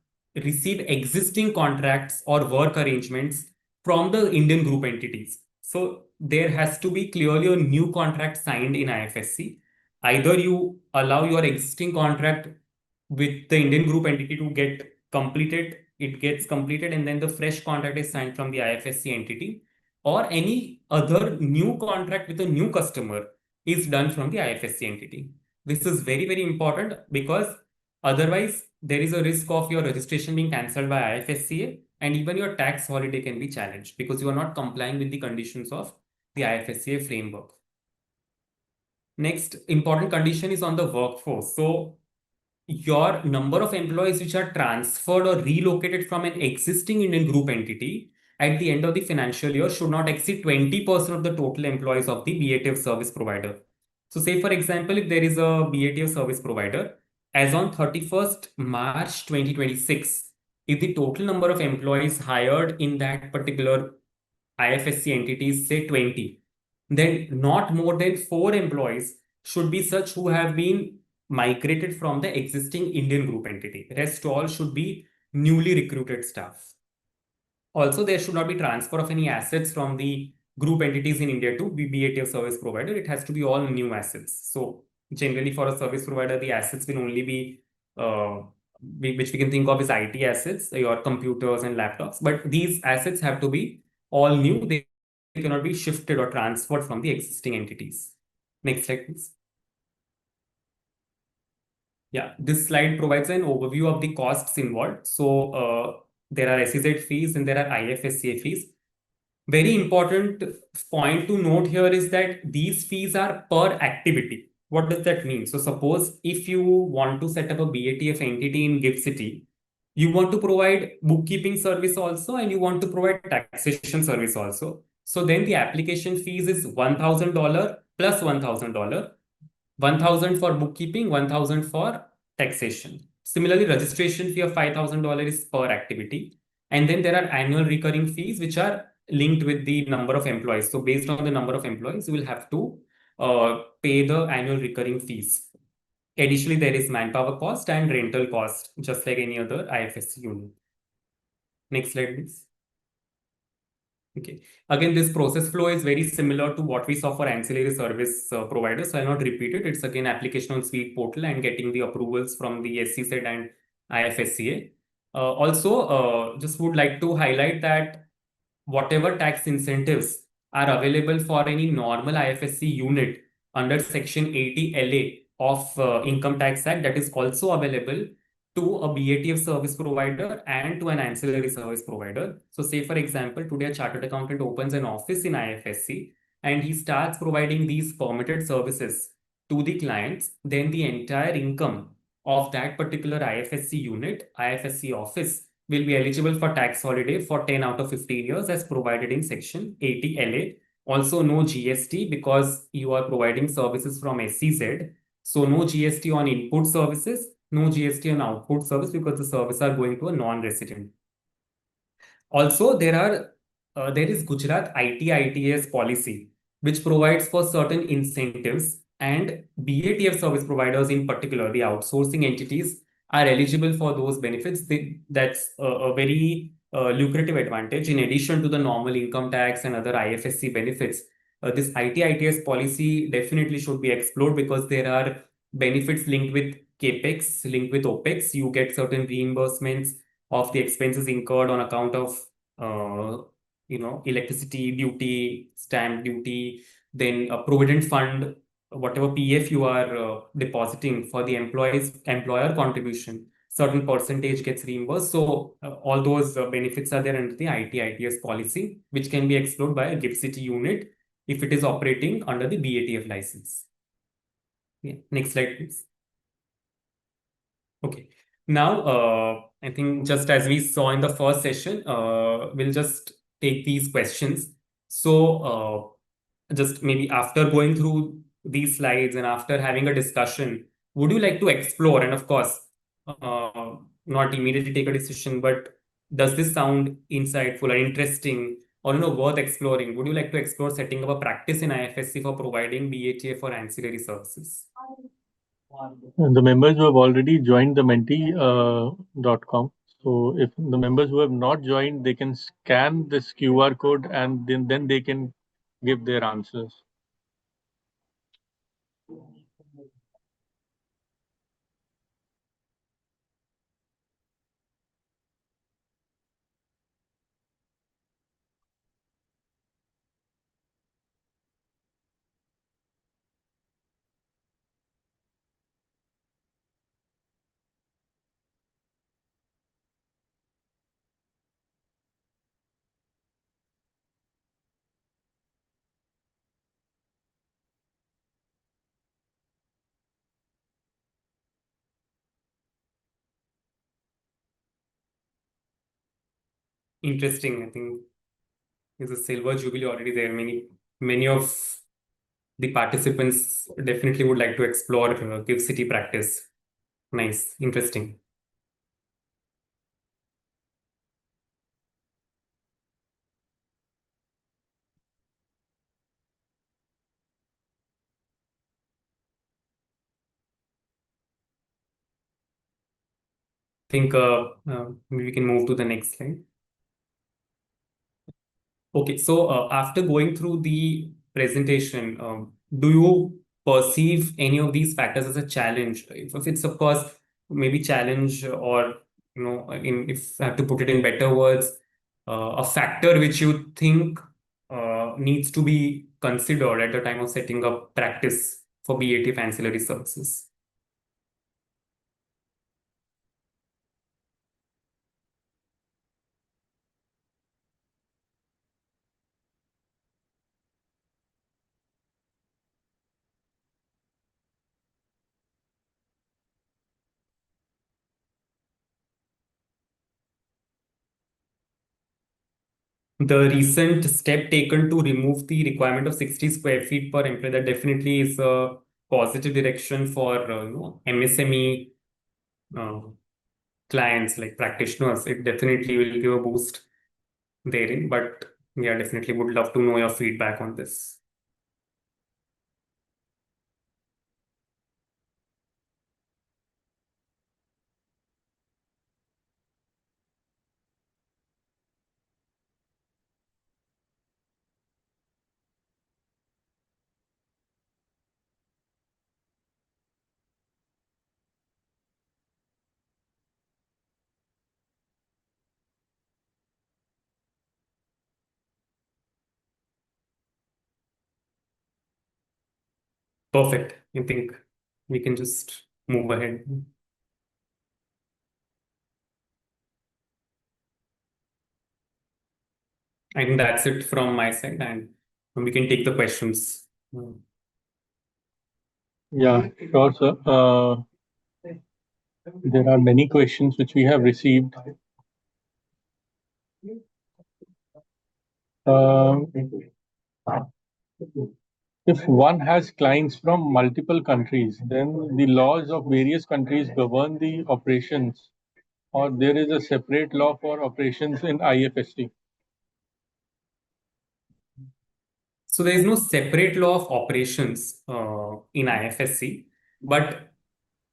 receive existing contracts or work arrangements from the Indian group entities. So there has to be clearly a new contract signed in IFSC. Either you allow your existing contract with the Indian group entity to get completed, it gets completed, and then the fresh contract is signed from the IFSC entity, or any other new contract with a new customer is done from the IFSC entity. This is very, very important because otherwise there is a risk of your registration being cancelled by IFSCA, and even your tax holiday can be challenged because you are not complying with the conditions of the IFSCA framework. Next important condition is on the workforce. So your number of employees which are transferred or relocated from an existing Indian group entity at the end of the financial year should not exceed 20% of the total employees of the BATF service provider. So say, for example, if there is a BATF service provider, as on 31st March 2026, if the total number of employees hired in that particular IFSC entity is say 20, then not more than 4 employees should be such who have been migrated from the existing Indian group entity. Rest all should be newly recruited staff. Also, there should not be transfer of any assets from the group entities in India to BATF service provider. It has to be all new assets. So generally for a service provider, the assets will only be, which we can think of as IT assets, your computers and laptops. But these assets have to be all new. They cannot be shifted or transferred from the existing entities. Next slide, please. Yeah, this slide provides an overview of the costs involved. So there are SEZ fees and there are IFSCA fees. Very important point to note here is that these fees are per activity. What does that mean? So suppose if you want to set up a BATF entity in GIFT City, you want to provide bookkeeping service also and you want to provide taxation service also. So then the application fees is $1,000 plus $1,000. 1,000 for bookkeeping, 1,000 for taxation. Similarly, registration fee of $5,000 is per activity. And then there are annual recurring fees, which are linked with the number of employees. So based on the number of employees, you will have to pay the annual recurring fees. Additionally, there is manpower cost and rental cost, just like any other IFSC unit. Next slide, please. Okay. Again, this process flow is very similar to what we saw for ancillary service providers. So I'll not repeat it. It's again application on Suite portal and getting the approvals from the SEZ and IFSCA. Also, just would like to highlight that whatever tax incentives are available for any normal IFSC unit under Section 80 LA of Income Tax Act, that is also available to a BATF service provider and to an ancillary service provider. So say, for example, today a chartered accountant opens an office in IFSC and he starts providing these permitted services to the clients, then the entire income of that particular IFSC unit, IFSC office, will be eligible for tax holiday for 10 out of 15 years as provided in Section 80 LA. Also, no GST because you are providing services from SEZ. So no GST on input services, no GST on output service because the services are going to a non-resident. Also, there is Gujarat IT/ITES policy, which provides for certain incentives, and BATF service providers in particular, the outsourcing entities, are eligible for those benefits. That's a very lucrative advantage in addition to the normal income tax and other IFSC benefits. This IT/ITES policy definitely should be explored because there are benefits linked with CAPEX, linked with OPEX. You get certain reimbursements of the expenses incurred on account of electricity duty, stamp duty, then a provident fund, whatever PF you are depositing for the employer contribution, certain percentage gets reimbursed. So all those benefits are there under the IT/ITES policy, which can be explored by a GIFT City unit if it is operating under the BATF license. Yeah. Next slide, please. Okay. Now, I think just as we saw in the first session, we'll just take these questions. So just maybe after going through these slides and after having a discussion, would you like to explore? And of course, not immediately take a decision, but does this sound insightful or interesting or worth exploring? Would you like to explore setting up a practice in IFSC for providing BATF for ancillary services? The members who have already joined the Menti.com. So if the members who have not joined, they can scan this QR code and then they can give their answers. Interesting. I think there's a silver jubilee already there. Many of the participants definitely would like to explore Give City practice. Nice, interesting. I think maybe we can move to the next slide. Okay, so after going through the presentation, do you perceive any of these factors as a challenge? If it's of course maybe challenge or if I have to put it in better words, a factor which you think needs to be considered at the time of setting up practice for BATF ancillary services. The recent step taken to remove the requirement of 60 square feet per employee, that definitely is a positive direction for MSME uh, clients like practitioners. It definitely will give a boost therein. But yeah, definitely would love to know your feedback on this. Perfect. I think we can just move ahead. I think that's it from my side, and we can take the questions. Yeah, sure, sir. There are many questions which we have received. Um, if one has clients from multiple countries, then the laws of various countries govern the operations, or there is a separate law for operations in IFSC. So there is no separate law of operations in IFSC, but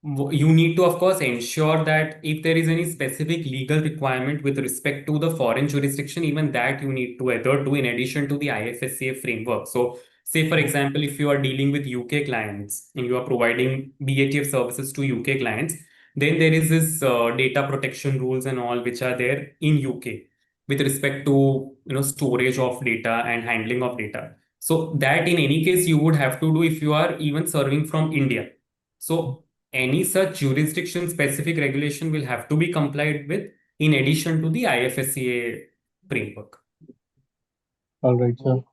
you need to, of course, ensure that if there is any specific legal requirement with respect to the foreign jurisdiction, even that you need to adhere to in addition to the IFSCA framework. So, say for example, if you are dealing with UK clients and you are providing BATF services to UK clients, then there is this data protection rules and all which are there in UK with respect to storage of data and handling of data. So that in any case you would have to do if you are even serving from India. So any such jurisdiction specific regulation will have to be complied with in addition to the IFSCA framework. All right, sir.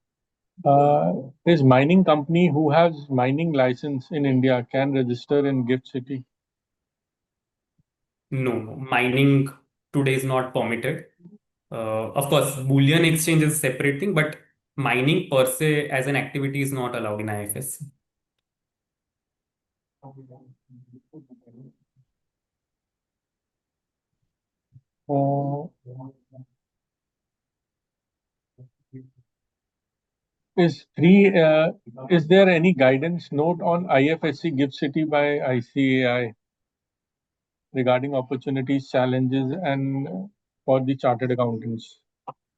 Is mining company who has mining license in India can register in Gift City? No, mining today is not permitted. Of course, bullion exchange is a separate thing, but mining per se as an activity is not allowed in IFSC. Uh, is three? Is there any guidance note on IFSC Gift City by ICAI? regarding opportunities, challenges, and for the chartered accountants.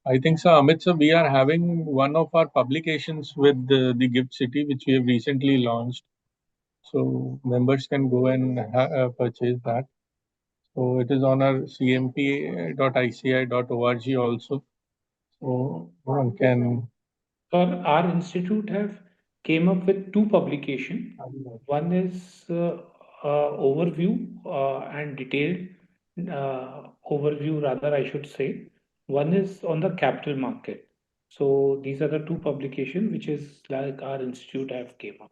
I think, sir, Amit, sir, we are having one of our publications with the Gift City, which we have recently launched. So members can go and purchase that. So it is on our cmp.ici.org also. So one can. Our institute have came up with two publication. One is overview and detailed overview, rather, I should say. One is on the capital market. So these are the two publication which is like our institute have came up.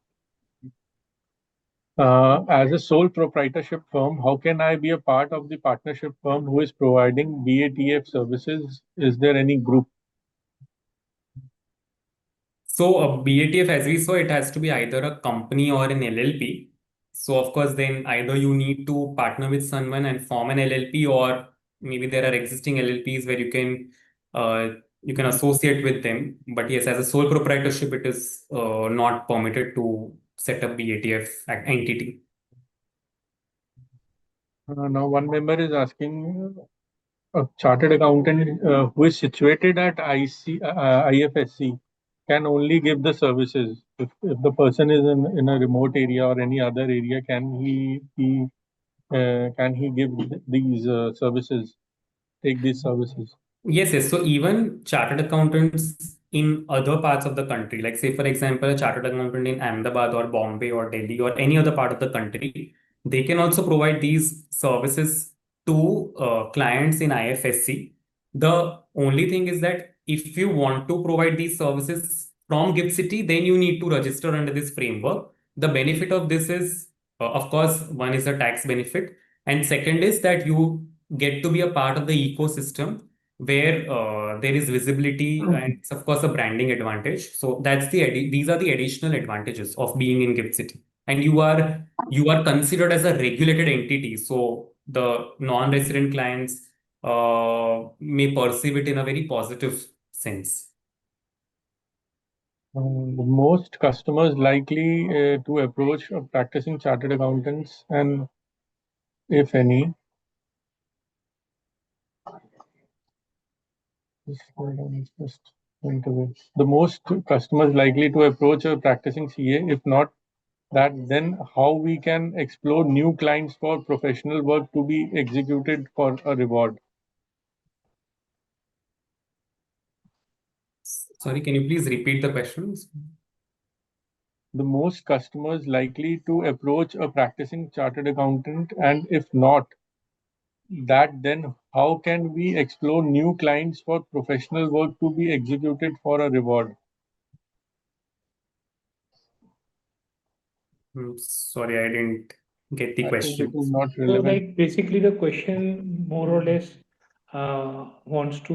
As a sole proprietorship firm, how can I be a part of the partnership firm who is providing BATF services? Is there any group? So BATF, as we saw, it has to be either a company or an LLP. So of course, then either you need to partner with someone and form an LLP, or maybe there are existing LLPs where you can associate with them. But yes, as a sole proprietorship, it is not permitted to set up BATF entity. Now, one member is asking a chartered accountant who is situated at IFSC can only give the services. If the person is in a remote area or any other area, can he give these services, take these services? Yes, yes. So even chartered accountants in other parts of the country, like say for example, a chartered accountant in Ahmedabad or Bombay or Delhi or any other part of the country, they can also provide these services to clients in IFSC. The only thing is that if you want to provide these services from Gift City, then you need to register under this framework. The benefit of this is, of course, one is a tax benefit, and second is that you get to be a part of the ecosystem where there is visibility and it's of course a branding advantage. So these are the additional advantages of being in Gift City, and you are considered as a regulated entity. So the non-resident clients may perceive it in a very positive sense. Most customers likely to approach practicing chartered accountants, and if any, just went away. The most customers likely to approach a practicing CA, if not that, then how we can explore new clients for professional work to be executed for a reward? Sorry, can you please repeat the questions? The most customers likely to approach a practicing chartered accountant, and if not that, then how can we explore new clients for professional work to be executed for a reward? Sorry, I didn't get the I think it question. is not So relevant. like basically the question more or less wants to,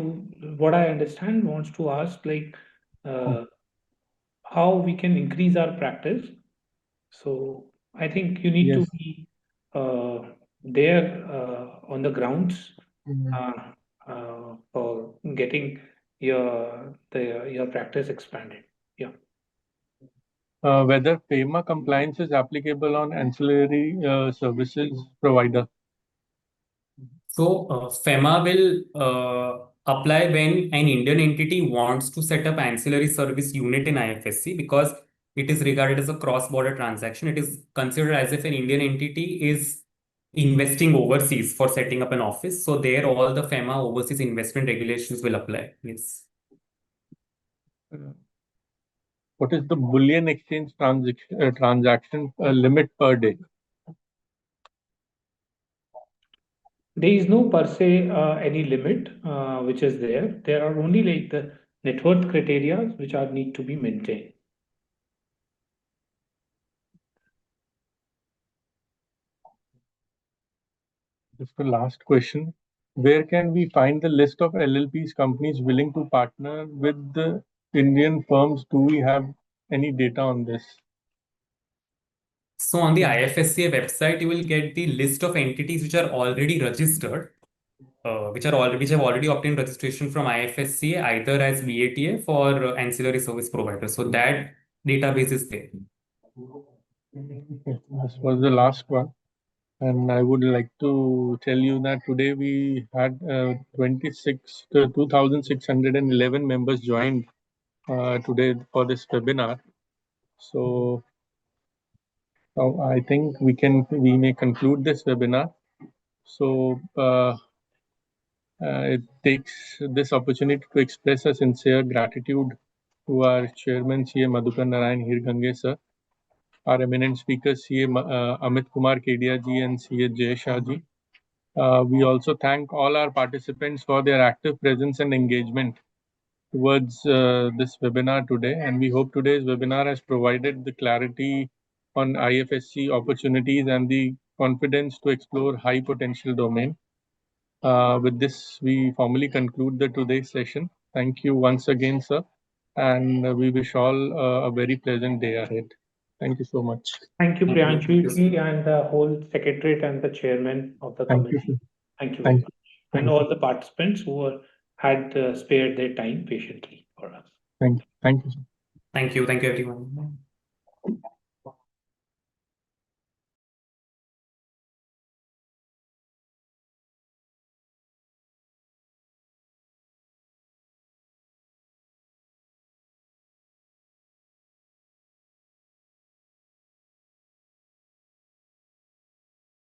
what I understand, wants to ask like how we can increase our practice. So I think you need to Yes. be there on the grounds for getting your practice expanded. Yeah. Whether FEMA compliance is applicable on ancillary services provider. So FEMA will apply when an Indian entity wants to set up ancillary service unit in IFSC, because it is regarded as a cross-border transaction. It is considered as if an Indian entity is investing overseas for setting up an office. So there all the FEMA overseas investment regulations will apply. Yes. What is the bullion exchange transaction limit per day? There is no per se any limit which is there. There are only like the net worth criteria which are need to be maintained. Just the last question. Where can we find the list of LLPs companies willing to partner with the Indian firms? Do we have any data on this? So on the IFSCA website, you will get the list of entities which are already registered, which have already obtained registration from IFSCA either as BATF or ancillary service provider. So that database is there. Okay, this was the last one. And I would like to tell you that today we had 2,611 members joined today for this webinar. So I think we may conclude this webinar. So it takes this opportunity to express a sincere gratitude to our chairman, CA Madhukar Narayan Hirgange sir, our eminent speakers, CA Amit Kumar Kedia ji and CA Jay Shah ji. We also thank all our participants for their active presence and engagement towards this webinar today. And we hope today's webinar has provided the clarity on IFSC opportunities and the confidence to explore high potential domain. With this, we formally conclude the today's session. Thank you once again, sir. And we wish all a very pleasant day ahead. Thank you so much. Thank you, Priyanshu ji, and the whole secretariat and the chairman of the Thank you, committee. sir. Thank you very Thank much. Thank And you. all the participants who had spared their time patiently for us. Thank you. Thank you, sir. Thank you. Thank you, everyone.